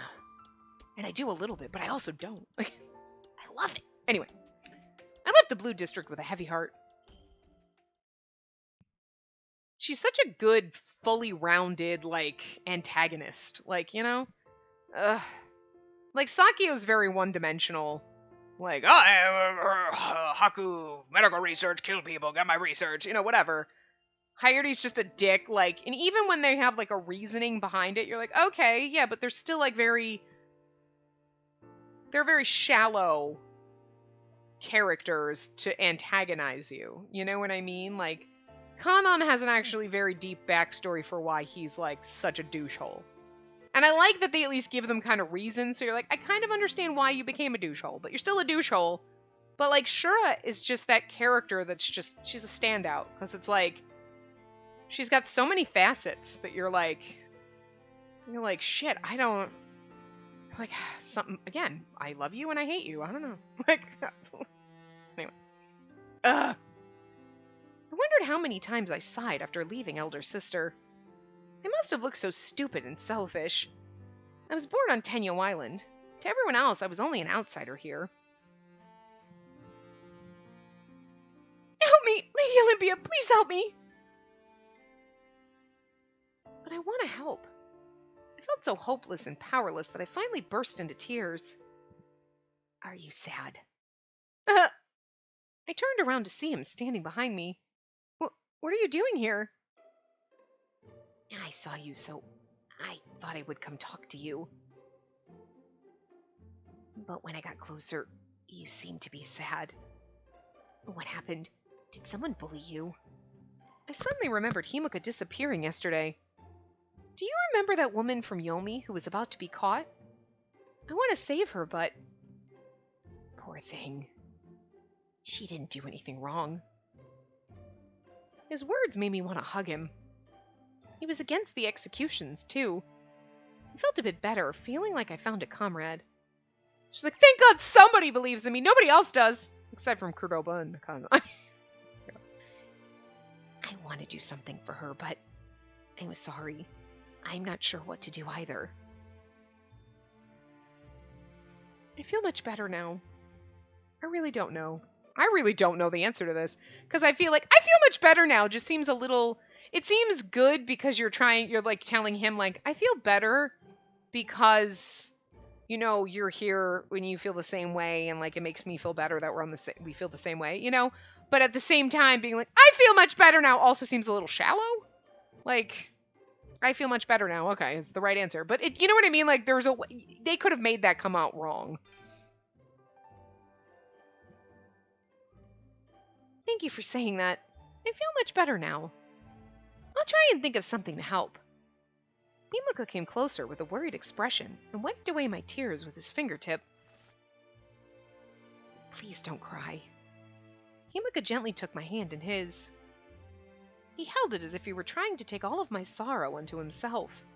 And I do a little bit, but I also don't. Like, I love it. Anyway, I left the Blue District with a heavy heart. She's such a good, fully rounded, like, antagonist. Like, you know? Like, Sakio's very one-dimensional. Like, oh, Haku, medical research, kill people, got my research, you know, whatever. Hayate's just a dick, like, and even when they have, like, a reasoning behind it, you're like, okay, yeah, but they're still, like, they're very shallow characters to antagonize you. You know what I mean? Like, Kanan has an actually very deep backstory for why he's, like, such a douchehole. And I like that they at least give them kind of reasons, so you're like, I kind of understand why you became a douchehole, but you're still a douchehole. But, like, Shura is just that character that's just, she's a standout, because it's like, she's got so many facets that you're like, shit, I don't, like, something, again, I love you and I hate you, I don't know. Like, anyway. I wondered how many times I sighed after leaving Elder Sister. I must have looked so stupid and selfish. I was born on Tenyo Island. To everyone else, I was only an outsider here. Help me! Lady Olympia, please help me! But I want to help. I felt so hopeless and powerless that I finally burst into tears. Are you sad? I turned around to see him standing behind me. What are you doing here? I saw you, so I thought I would come talk to you. But when I got closer, you seemed to be sad. What happened? Did someone bully you? I suddenly remembered Himika disappearing yesterday. Do you remember that woman from Yomi who was about to be caught? I want to save her, but... Poor thing. She didn't do anything wrong. His words made me want to hug him. He was against the executions, too. I felt a bit better, feeling like I found a comrade. She's like, thank God somebody believes in me. Nobody else does. Except from Kuroba and Nakano. I want to do something for her, but I'm sorry. I'm not sure what to do either. I feel much better now. I really don't know. I really don't know the answer to this. Because I feel much better now just seems a little... It seems good because you're like telling him like, I feel better because, you know, you're here when you feel the same way, and like it makes me feel better that we feel the same way, you know? But at the same time being like, I feel much better now also seems a little shallow. Like, I feel much better now. Okay, it's the right answer. But you know what I mean? Like there's a way, they could have made that come out wrong. Thank you for saying that. I feel much better now. I'll try and think of something to help. Himika came closer with a worried expression and wiped away my tears with his fingertip. Please don't cry. Himika gently took my hand in his. He held it as if he were trying to take all of my sorrow unto himself.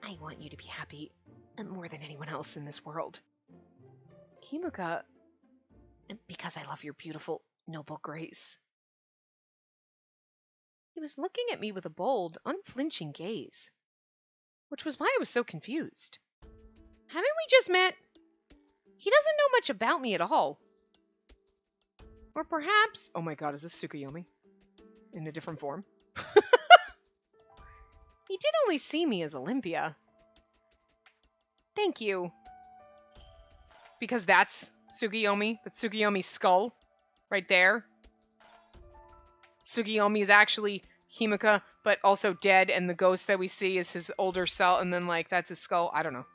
I want you to be happy, and more than anyone else in this world. Himika, because I love your beautiful, noble grace. He was looking at me with a bold, unflinching gaze, which was why I was so confused. Haven't we just met? He doesn't know much about me at all. Or perhaps... Oh my god, is this Tsukuyomi? In a different form? He did only see me as Olympia. Thank you. Because that's Tsukuyomi. That's Tsukuyomi's skull. Right there. Tsukuyomi is actually Himika, but also dead, and the ghost that we see is his older self, and then, like, that's his skull. I don't know.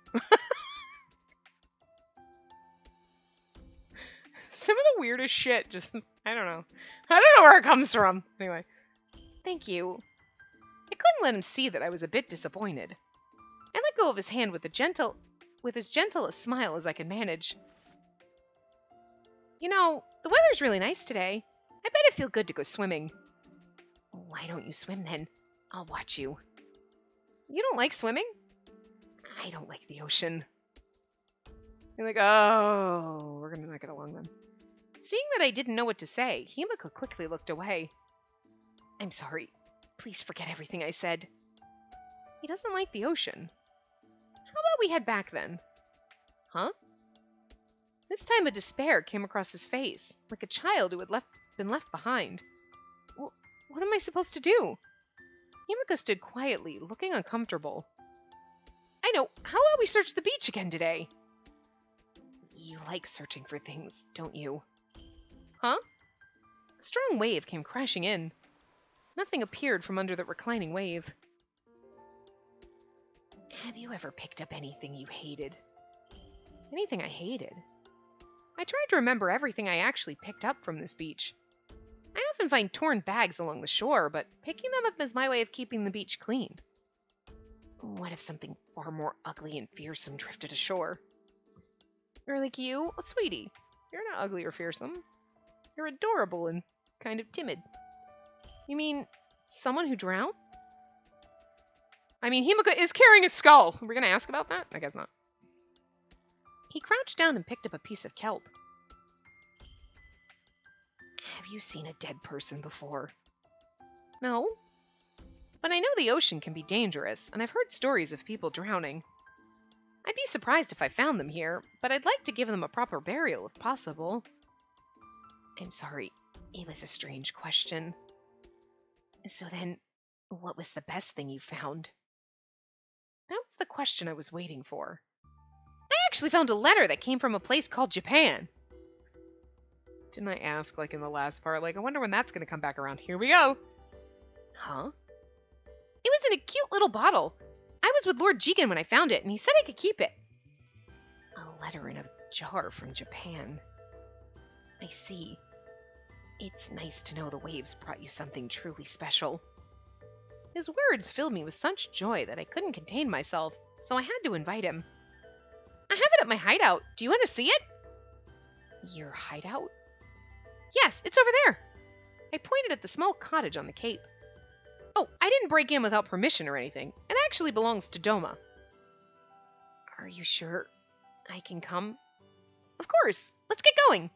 Some of the weirdest shit, just, I don't know. I don't know where it comes from. Anyway. Thank you. I couldn't let him see that I was a bit disappointed. I let go of his hand with as gentle a smile as I could manage. You know, the weather's really nice today. I bet it'd feel good to go swimming. Why don't you swim then? I'll watch you. You don't like swimming? I don't like the ocean. You're like, oh, we're gonna not get along then. Seeing that I didn't know what to say, Himiko quickly looked away. I'm sorry. Please forget everything I said. He doesn't like the ocean. How about we head back then? Huh? This time a despair came across his face, like a child who had been left behind. What am I supposed to do? Himiko stood quietly, looking uncomfortable. I know. How about we search the beach again today? You like searching for things, don't you? Huh? A strong wave came crashing in. Nothing appeared from under the reclining wave. Have you ever picked up anything you hated? Anything I hated? I tried to remember everything I actually picked up from this beach. I often find torn bags along the shore, but picking them up is my way of keeping the beach clean. What if something far more ugly and fearsome drifted ashore? You're like you? Oh, sweetie, you're not ugly or fearsome. You're adorable and kind of timid. You mean someone who drowned? I mean, Himiko is carrying a skull. Are we going to ask about that? I guess not. He crouched down and picked up a piece of kelp. Have you seen a dead person before? No. But I know the ocean can be dangerous, and I've heard stories of people drowning. I'd be surprised if I found them here, but I'd like to give them a proper burial if possible. I'm sorry, it was a strange question. So then, what was the best thing you found? That was the question I was waiting for. I actually found a letter that came from a place called Japan. Didn't I ask, like, in the last part? Like, I wonder when that's going to come back around. Here we go. Huh? It was in a cute little bottle. I was with Lord Jigen when I found it, and he said I could keep it. A letter in a jar from Japan. I see. It's nice to know the waves brought you something truly special. His words filled me with such joy that I couldn't contain myself, so I had to invite him. I have it at my hideout. Do you want to see it? Your hideout? Yes, it's over there. I pointed at the small cottage on the cape. Oh, I didn't break in without permission or anything. It actually belongs to Doma. Are you sure I can come? Of course. Let's get going.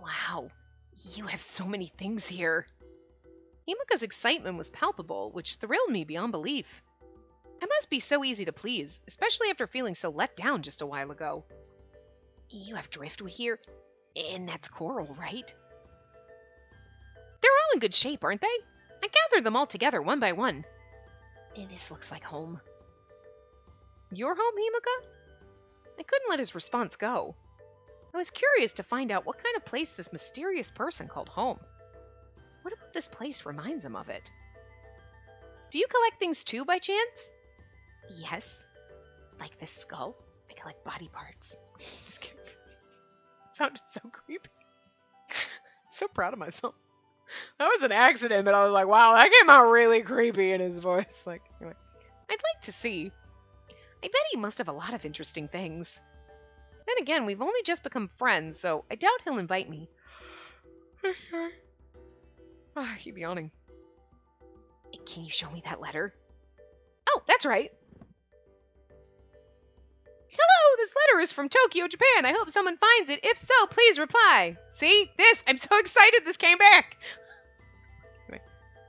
Wow, you have so many things here. Himiko's excitement was palpable, which thrilled me beyond belief. I must be so easy to please, especially after feeling so let down just a while ago. You have driftwood here, and that's coral, right? They're all in good shape, aren't they? I gathered them all together one by one. And this looks like home. Your home, Himiko? I couldn't let his response go. I was curious to find out what kind of place this mysterious person called home. What about this place reminds him of it? Do you collect things too, by chance? Yes. Like this skull, I collect body parts. Just kidding. Sounded so creepy. So proud of myself. That was an accident, but I was like, wow, that came out really creepy in his voice. Like, anyway. I'd like to see. I bet he must have a lot of interesting things. Then again, we've only just become friends, so I doubt he'll invite me. I keep yawning. Can you show me that letter? Oh, that's right. Hello, this letter is from Tokyo, Japan. I hope someone finds it. If so, please reply. See? This! I'm so excited this came back!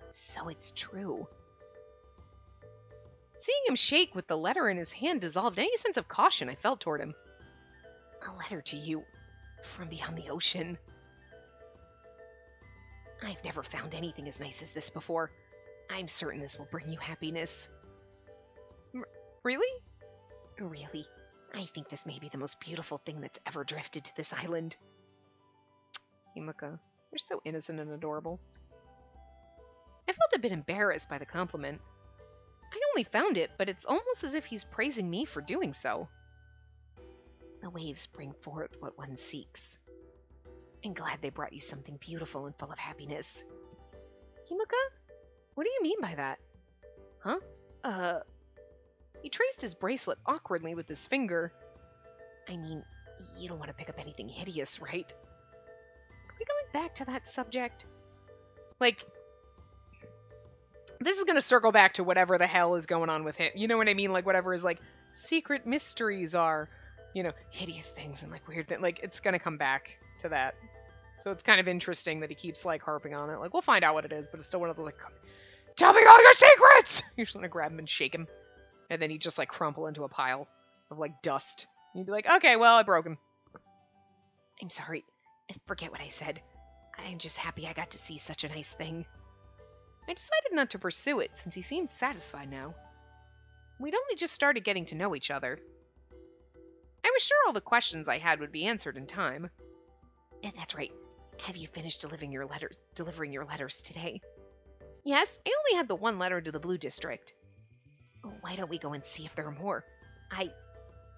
So it's true. Seeing him shake with the letter in his hand dissolved any sense of caution I felt toward him. A letter to you from beyond the ocean. I've never found anything as nice as this before. I'm certain this will bring you happiness. Really? Really. I think this may be the most beautiful thing that's ever drifted to this island. Himiko, you're so innocent and adorable. I felt a bit embarrassed by the compliment. I only found it, but it's almost as if he's praising me for doing so. The waves bring forth what one seeks. I'm glad they brought you something beautiful and full of happiness. Himeka? What do you mean by that? Huh? He traced his bracelet awkwardly with his finger. I mean, you don't want to pick up anything hideous, right? Are we going back to that subject? Like, this is going to circle back to whatever the hell is going on with him. You know what I mean? Like, whatever his, like, secret mysteries are. You know, hideous things and, like, weird things. Like, it's going to come back to that. So it's kind of interesting that he keeps, like, harping on it. Like, we'll find out what it is, but it's still one of those, like, tell me all your secrets! You just want to grab him and shake him. And then he'd just, like, crumple into a pile of, like, dust. And you'd be like, okay, well, I broke him. I'm sorry. Forget what I said. I'm just happy I got to see such a nice thing. I decided not to pursue it, since he seemed satisfied now. We'd only just started getting to know each other. I was sure all the questions I had would be answered in time. And that's right. Have you finished delivering your letters today? Yes, I only had the one letter to the Blue District. Why don't we go and see if there are more? I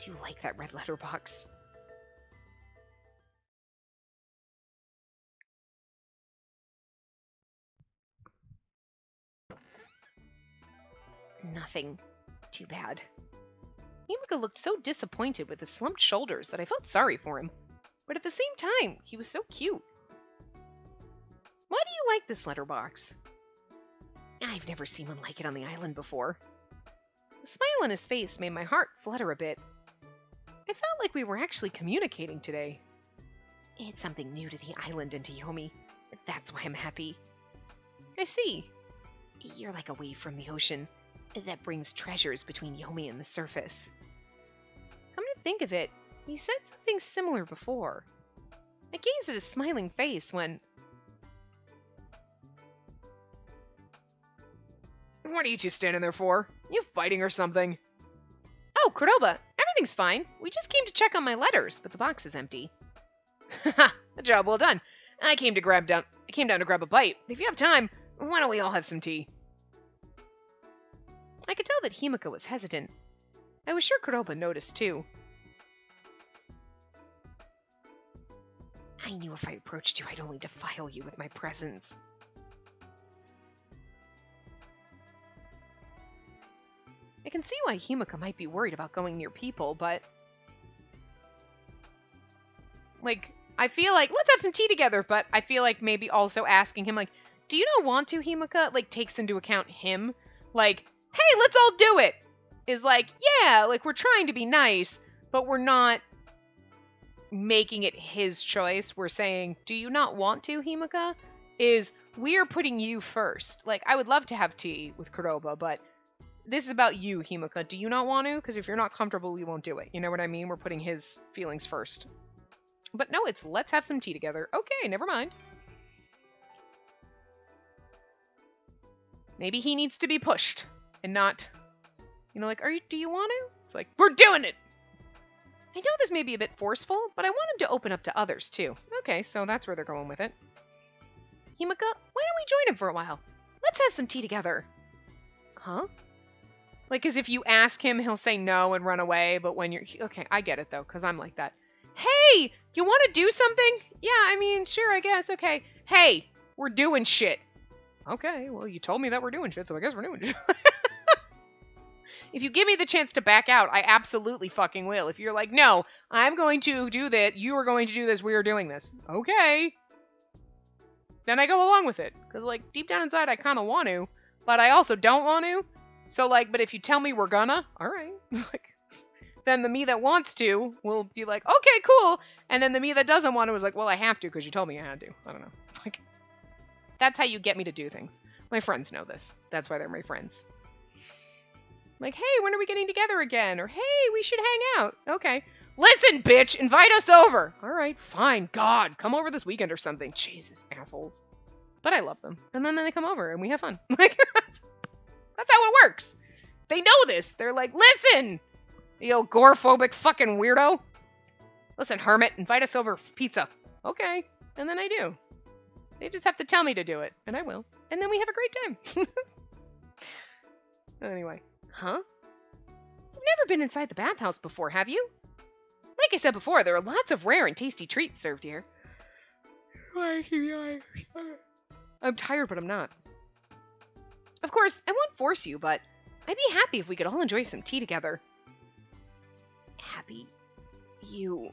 do like that red letter box. Nothing. Too bad. Himeka looked so disappointed with his slumped shoulders that I felt sorry for him. But at the same time, he was so cute. Why do you like this letterbox? I've never seen one like it on the island before. The smile on his face made my heart flutter a bit. I felt like we were actually communicating today. It's something new to the island and to Yomi. That's why I'm happy. I see. You're like a wave from the ocean that brings treasures between Yomi and the surface. Come to think of it, you said something similar before. I gazed at his smiling face when... What are you two standing there for? You fighting or something? Oh, Cordoba, everything's fine. We just came to check on my letters, but the box is empty. Haha, a job well done. I came down to grab a bite. If you have time, why don't we all have some tea? I could tell that Himeka was hesitant. I was sure Cordoba noticed too. I knew if I approached you, I'd only defile you with my presence. I can see why Himeka might be worried about going near people, but... Like, I feel like, let's have some tea together, but I feel like maybe also asking him, like, do you not want to, Himeka? Like, takes into account him. Like, hey, let's all do it! Is like, yeah, like, we're trying to be nice, but we're not making it his choice. We're saying, do you not want to, Himeka? Is, we are putting you first. Like, I would love to have tea with Cordoba, but this is about you, Himeka. Do you not want to? Because if you're not comfortable, we won't do it. You know what I mean? We're putting his feelings first. But no, it's let's have some tea together. Okay, never mind. Maybe he needs to be pushed and not, you know, like, do you want to? It's like, we're doing it! I know this may be a bit forceful, but I want him to open up to others, too. Okay, so that's where they're going with it. Himeka, why don't we join him for a while? Let's have some tea together. Huh? Like, as if you ask him, he'll say no and run away, but when you're... Okay, I get it, though, because I'm like that. Hey, you want to do something? Yeah, I mean, sure, I guess, okay. Hey, we're doing shit. Okay, well, you told me that we're doing shit, so I guess we're doing shit. If you give me the chance to back out, I absolutely fucking will. If you're like, no, I'm going to do that, you are going to do this, we are doing this. Okay. Then I go along with it. Because, like, deep down inside, I kind of want to, but I also don't want to. So, like, but if you tell me we're gonna, all right. Like, then the me that wants to will be like, okay, cool. And then the me that doesn't want to is like, well, I have to because you told me I had to. I don't know. Like, that's how you get me to do things. My friends know this. That's why they're my friends. Like, hey, when are we getting together again? Or, hey, we should hang out. Okay. Listen, bitch, invite us over. All right, fine. God, come over this weekend or something. Jesus, assholes. But I love them. And then they come over and we have fun. Like, that's how it works. They know this. They're like, listen, you agoraphobic fucking weirdo. Listen, hermit, invite us over for pizza. Okay. And then I do. They just have to tell me to do it. And I will. And then we have a great time. Anyway. Huh? You've never been inside the bathhouse before, have you? Like I said before, there are lots of rare and tasty treats served here. I'm tired, but I'm not. Of course, I won't force you, but I'd be happy if we could all enjoy some tea together. Happy? You...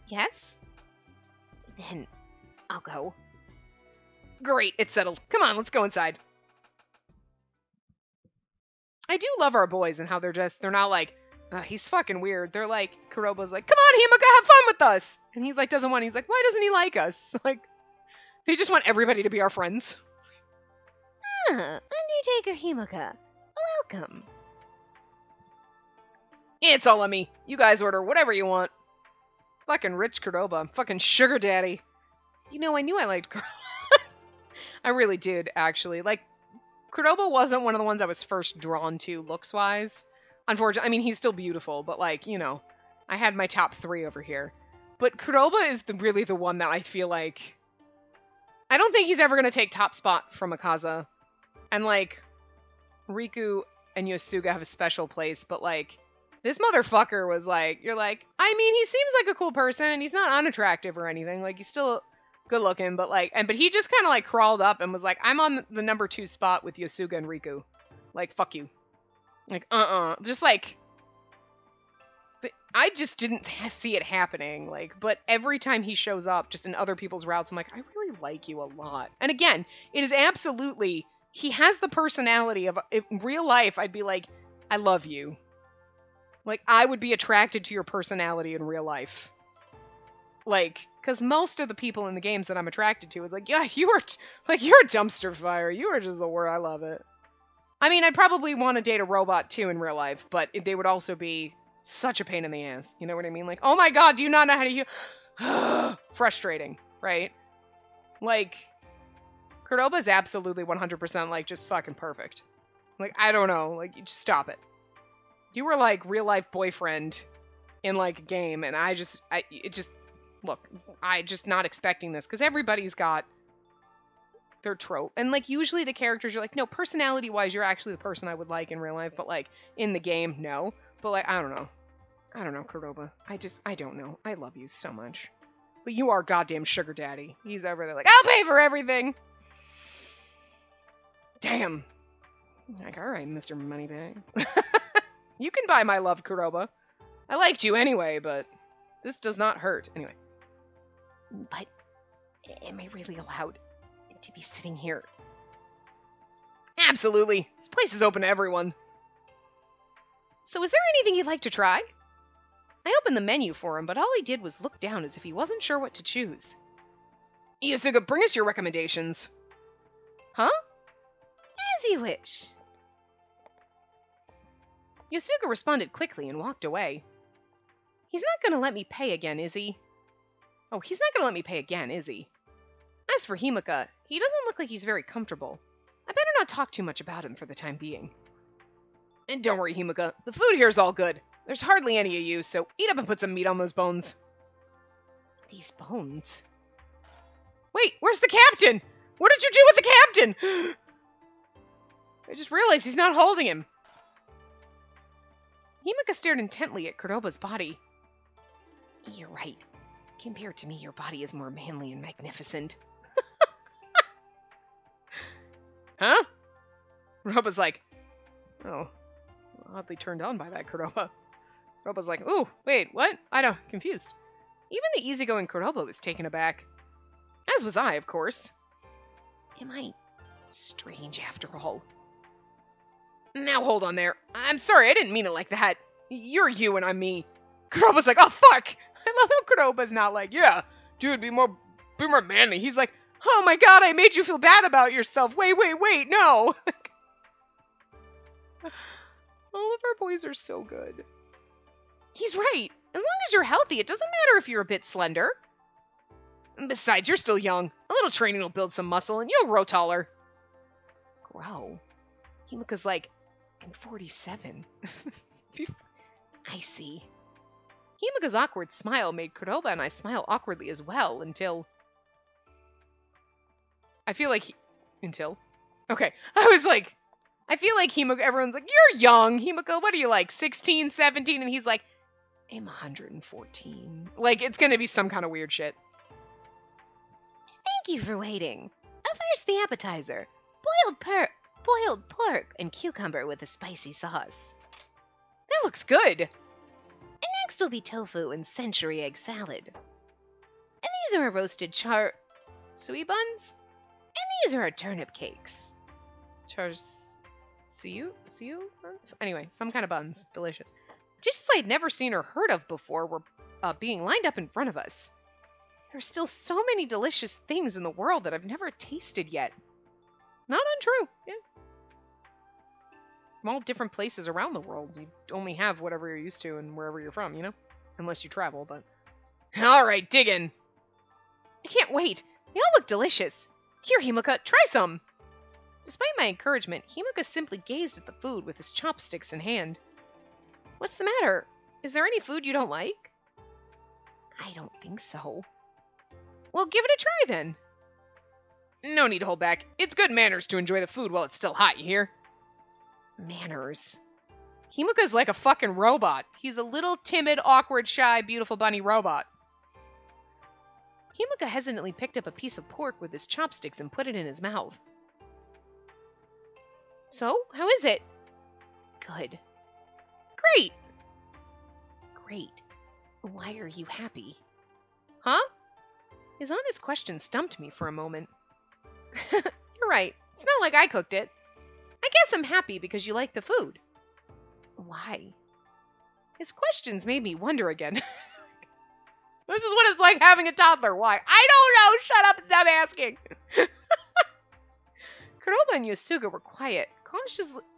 Yes? Then I'll go. Great, it's settled. Come on, let's go inside. I do love our boys and how they're not like, he's fucking weird. They're like, Kuroba's like, come on, Himika, have fun with us. And he's like, doesn't want, he's like, why doesn't he like us? Like, they just want everybody to be our friends. Undertaker Himika, welcome. It's all on me. You guys order whatever you want. Fucking rich Kuroba. Fucking sugar daddy. You know, I knew I liked Kuroba. I really did, actually. Like, Kuroba wasn't one of the ones I was first drawn to looks-wise. Unfortunately, I mean, he's still beautiful, but, like, you know, I had my top 3 over here. But Kuroba is really the one that I feel like... I don't think he's ever going to take top spot from Akaza. And, like, Riku and Yosuga have a special place, but, like, this motherfucker was like, you're like, I mean, he seems like a cool person, and he's not unattractive or anything. Like, he's still good looking, but, like, but he just kind of, like, crawled up and was like, I'm on the number 2 spot with Yosuga and Riku. Like, fuck you. Like, just, like, I just didn't see it happening. Like, but every time he shows up, just in other people's routes, I'm like, I really like you a lot. And again, it is absolutely... He has the personality of, in real life, I'd be like, I love you. Like, I would be attracted to your personality in real life. Like, because most of the people in the games that I'm attracted to is like, yeah, you are, like, you're a dumpster fire. You are just the word. I love it. I mean, I'd probably want to date a robot, too, in real life, but they would also be such a pain in the ass. You know what I mean? Like, oh my god, do you not know how to use... Frustrating, right? Like... Kuroba's absolutely 100% like just fucking perfect. Like, I don't know, like, you just stop it. You were like real life boyfriend in like a game, and look, I just not expecting this because everybody's got their trope. And like usually the characters you're like, no, personality wise, you're actually the person I would like in real life, but like in the game, no. But like, I don't know, Kuroba. I don't know. I love you so much. But you are goddamn sugar daddy. He's over there like, I'll pay for everything. Damn. Like, alright, Mr. Moneybags. You can buy my love, Kuroba. I liked you anyway, but this does not hurt. Anyway. But am I really allowed to be sitting here? Absolutely. This place is open to everyone. So is there anything you'd like to try? I opened the menu for him, but all he did was look down as if he wasn't sure what to choose. Yosuga, bring us your recommendations. Huh? As you wish. Yosuga responded quickly and walked away. He's not going to let me pay again, is he? Oh, he's not going to let me pay again, is he? As for Himika, he doesn't look like he's very comfortable. I better not talk too much about him for the time being. And don't worry, Himika, the food here is all good. There's hardly any of you, so eat up and put some meat on those bones. These bones? Wait, where's the captain? What did you do with the captain? I just realized he's not holding him. Himika stared intently at Kuroba's body. You're right. Compared to me, your body is more manly and magnificent. Huh? Kuroba's like, oh, oddly turned on by that, Kuroba. Kuroba's like, ooh, wait, what? I don't, confused. Even the easygoing Kuroba was taken aback. As was I, of course. Am I strange after all? Now hold on there. I'm sorry, I didn't mean it like that. You're you and I'm me. Kuroba's like, oh fuck! I love how Kuroba's not like, yeah, dude, be more manly. He's like, oh my god, I made you feel bad about yourself. Wait, no! All of our boys are so good. He's right. As long as you're healthy, it doesn't matter if you're a bit slender. And besides, you're still young. A little training will build some muscle and you'll grow taller. Grow? Himika's like, I'm 47. I see. Himika's awkward smile made Kuroba and I smile awkwardly as well until... I feel like Okay, I was like... I feel like Himika, everyone's like, you're young, Himika, what are you like, 16, 17? And he's like, I'm 114. Like, it's gonna be some kind of weird shit. Thank you for waiting. First, the appetizer. Boiled pork and cucumber with a spicy sauce. That looks good. And next will be tofu and century egg salad. And these are our roasted sui buns. And these are our turnip cakes. Siu buns? Anyway, some kind of buns. Delicious. Dishes I'd never seen or heard of before were being lined up in front of us. There's still so many delicious things in the world that I've never tasted yet. Not untrue, yeah. From all different places around the world. You only have whatever you're used to and wherever you're from, you know? Unless you travel, but... Alright, dig in. I can't wait. They all look delicious. Here, Himuka, try some. Despite my encouragement, Himuka simply gazed at the food with his chopsticks in hand. What's the matter? Is there any food you don't like? I don't think so. Well, give it a try then. No need to hold back. It's good manners to enjoy the food while it's still hot, you hear? Manners. Himuka's like a fucking robot. He's a little timid, awkward, shy, beautiful bunny robot. Himuka hesitantly picked up a piece of pork with his chopsticks and put it in his mouth. So, how is it? Good. Great. Great. Why are you happy? Huh? His honest question stumped me for a moment. You're right. It's not like I cooked it. I guess I'm happy because you like the food. Why? His questions made me wonder again. This is what it's like having a toddler. Why? I don't know. Shut up and stop asking. Kuroba and Yosuga were quiet,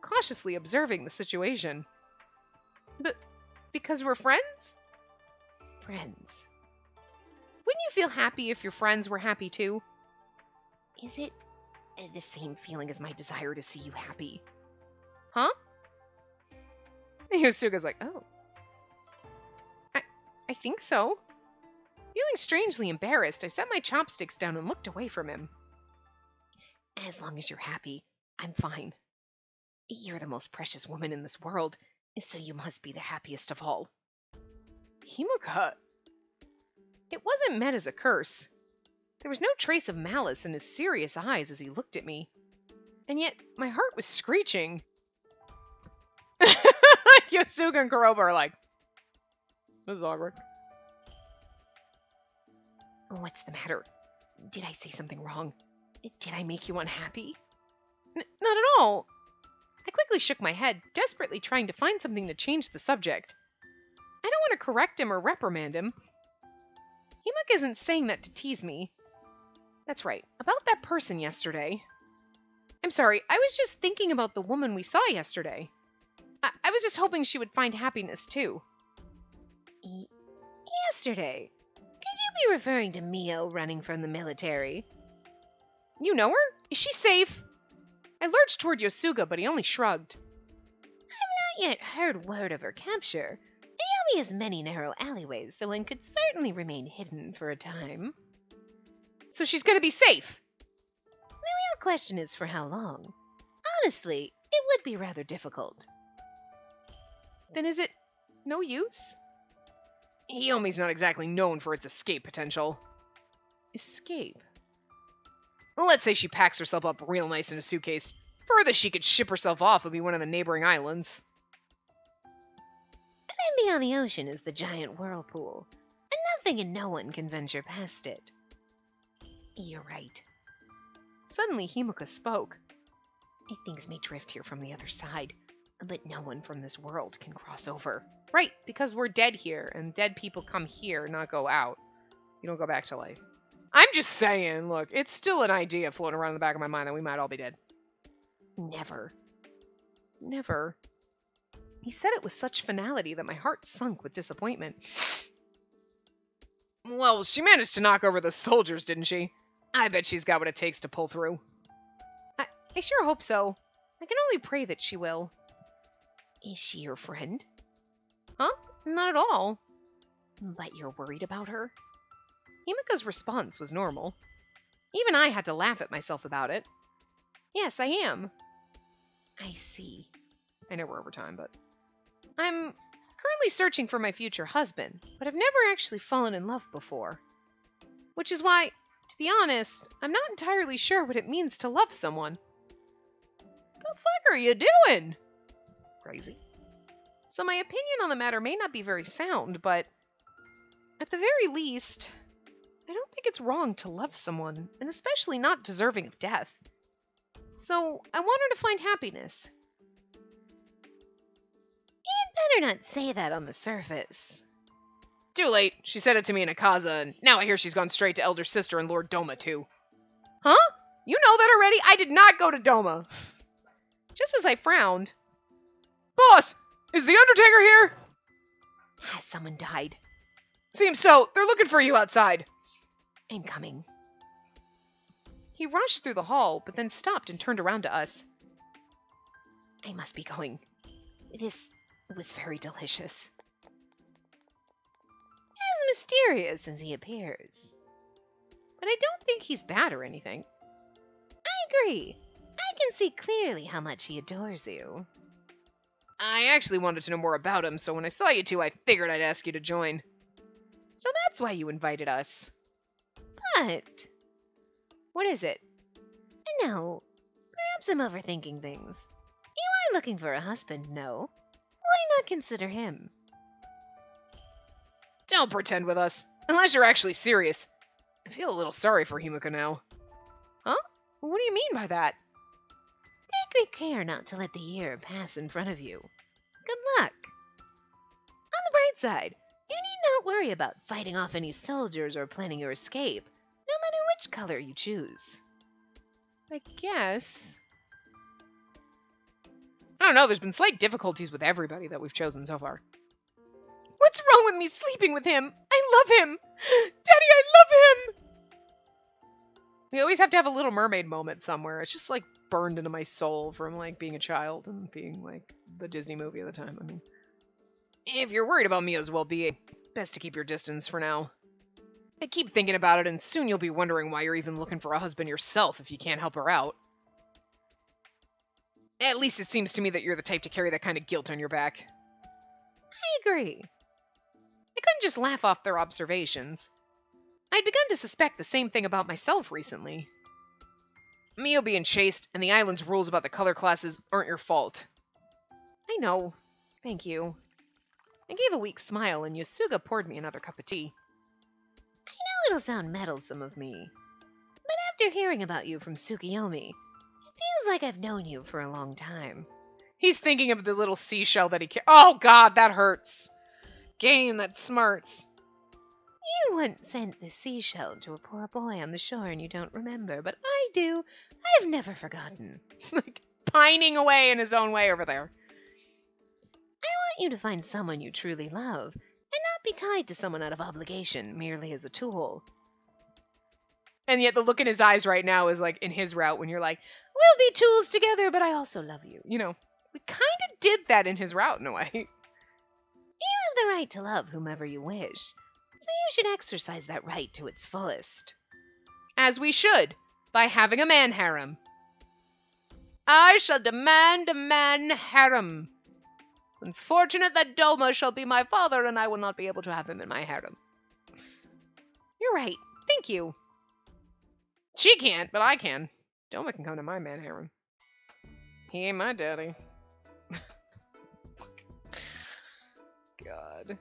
cautiously observing the situation. But because we're friends? Friends. Wouldn't you feel happy if your friends were happy too? Is it the same feeling as my desire to see you happy? Huh? Yosuga's like, oh. I think so. Feeling strangely embarrassed, I set my chopsticks down and looked away from him. As long as you're happy, I'm fine. You're the most precious woman in this world, so you must be the happiest of all. Himuka. It wasn't meant as a curse. There was no trace of malice in his serious eyes as he looked at me. And yet, my heart was screeching. Yosuga and Kuroba are like, this is awkward. What's the matter? Did I say something wrong? Did I make you unhappy? Not at all. I quickly shook my head, desperately trying to find something to change the subject. I don't want to correct him or reprimand him. Himuka isn't saying that to tease me. That's right, about that person yesterday. I'm sorry, I was just thinking about the woman we saw yesterday. I was just hoping she would find happiness too. Yesterday? Could you be referring to Mio running from the military? You know her? Is she safe? I lurched toward Yosuga, but he only shrugged. I've not yet heard word of her capture. Ayami has many narrow alleyways, so one could certainly remain hidden for a time. So she's gonna be safe? The real question is for how long. Honestly, it would be rather difficult. Then is it no use? Iomi's not exactly known for its escape potential. Escape? Let's say she packs herself up real nice in a suitcase. Furthest she could ship herself off would be one of the neighboring islands. And then beyond the ocean is the giant whirlpool, and nothing and no one can venture past it. You're right. Suddenly Himuka spoke. Things may drift here from the other side, but no one from this world can cross over. Right, because we're dead here, and dead people come here, not go out. You don't go back to life. I'm just saying, look, it's still an idea floating around in the back of my mind that we might all be dead. Never. Never. He said it with such finality that my heart sunk with disappointment. Well, she managed to knock over those soldiers, didn't she? I bet she's got what it takes to pull through. I sure hope so. I can only pray that she will. Is she your friend? Huh? Not at all. But you're worried about her? Himuka's response was normal. Even I had to laugh at myself about it. Yes, I am. I see. I know we're over time, but... I'm currently searching for my future husband, but I've never actually fallen in love before. Which is why, to be honest, I'm not entirely sure what it means to love someone. What the fuck are you doing? Crazy. So my opinion on the matter may not be very sound, but at the very least, I don't think it's wrong to love someone, and especially not deserving of death. So I want her to find happiness. You'd better not say that on the surface. Too late. She said it to me in Akaza, and now I hear she's gone straight to Elder Sister and Lord Doma, too. Huh? You know that already? I did not go to Doma. Just as I frowned. Boss! Is the Undertaker here? Has someone died? Seems so. They're looking for you outside. I'm coming. He rushed through the hall, but then stopped and turned around to us. I must be going. It was very delicious. As mysterious as he appears. But I don't think he's bad or anything. I agree. I can see clearly how much he adores you. I actually wanted to know more about him, so when I saw you two, I figured I'd ask you to join. So that's why you invited us. But... what is it? No. Perhaps I'm overthinking things. You are looking for a husband, no? Why not consider him? Don't pretend with us. Unless you're actually serious. I feel a little sorry for Himiko now. Huh? What do you mean by that? Take great care not to let the year pass in front of you. Good luck. On the bright side, you need not worry about fighting off any soldiers or planning your escape, no matter which color you choose. I guess. I don't know, there's been slight difficulties with everybody that we've chosen so far. What's wrong with me sleeping with him? I love him! Daddy, I love him! We always have to have a Little Mermaid moment somewhere. It's just like burned into my soul from like being a child and being like the Disney movie of the time. I mean, if you're worried about Mia's well-being, best to keep your distance for now. I keep thinking about it, and soon you'll be wondering why you're even looking for a husband yourself if you can't help her out. At least it seems to me that you're the type to carry that kind of guilt on your back. I agree. I couldn't just laugh off their observations. I'd begun to suspect the same thing about myself recently. Mio being chased and the island's rules about the color classes aren't your fault. I know. Thank you. I gave a weak smile and Yasuga poured me another cup of tea. I know it'll sound meddlesome of me, but after hearing about you from Tsukiyomi, it feels like I've known you for a long time. He's thinking of the little seashell that he Oh god, that hurts. Game, that smarts. You once sent the seashell to a poor boy on the shore and you don't remember, but I do. I've never forgotten. Like, pining away in his own way over there. I want you to find someone you truly love, and not be tied to someone out of obligation, merely as a tool. And yet the look in his eyes right now is like in his route when you're like, we'll be tools together, but I also love you. You know, we kind of did that in his route in a way. You have the right to love whomever you wish, so you should exercise that right to its fullest. As we should, by having a man harem. I shall demand a man harem. It's unfortunate that Doma shall be my father and I will not be able to have him in my harem. You're right. Thank you. She can't, but I can. Doma can come to my man harem. He ain't my daddy. God.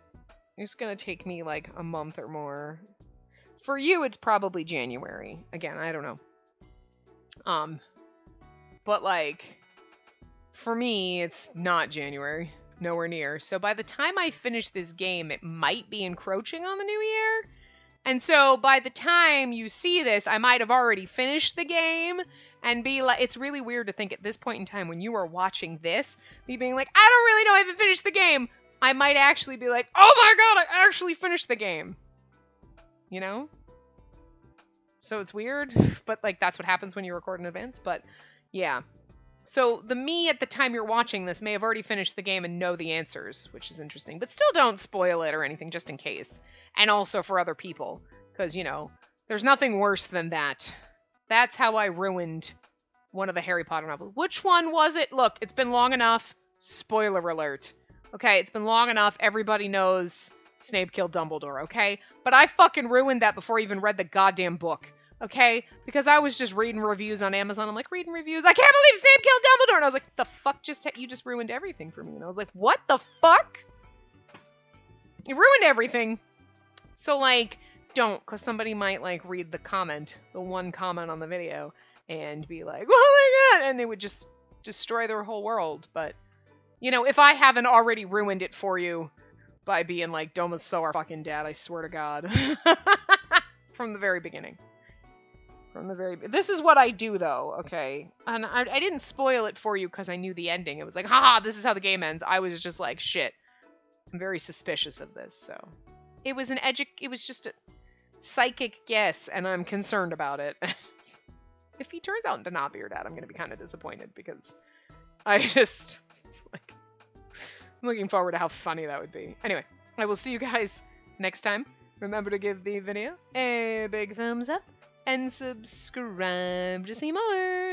It's gonna take me like a month or more. For you, it's probably January. Again, I don't know. But like, for me, it's not January. Nowhere near. So by the time I finish this game, it might be encroaching on the new year. And so by the time you see this, I might have already finished the game and be like, it's really weird to think at this point in time when you are watching this, me being like, I don't really know, I haven't finished the game. I might actually be like, oh my god, I actually finished the game. You know? So it's weird, but like that's what happens when you record in advance, but yeah. So the me at the time you're watching this may have already finished the game and know the answers, which is interesting. But still don't spoil it or anything, just in case. And also for other people, because, you know, there's nothing worse than that. That's how I ruined one of the Harry Potter novels. Which one was it? Look, it's been long enough. Spoiler alert. Okay, it's been long enough. Everybody knows Snape killed Dumbledore, okay? But I fucking ruined that before I even read the goddamn book, okay? Because I was just reading reviews on Amazon. I'm like, reading reviews. I can't believe Snape killed Dumbledore! And I was like, the fuck you just ruined everything for me. And I was like, what the fuck? You ruined everything. So, like, don't, because somebody might, like, read the comment, the one comment on the video, and be like, oh my god! And it would just destroy their whole world. But, you know, if I haven't already ruined it for you by being like, Doma's so our fucking dad, I swear to God. From the very beginning. This is what I do, though, okay? And I didn't spoil it for you because I knew the ending. It was like, haha, this is how the game ends. I was just like, shit. I'm very suspicious of this, so. It was just a psychic guess, and I'm concerned about it. If he turns out to not be your dad, I'm gonna be kind of disappointed, because I just, like, I'm looking forward to how funny that would be. Anyway, I will see you guys next time. Remember to give the video a big thumbs up and subscribe to see more.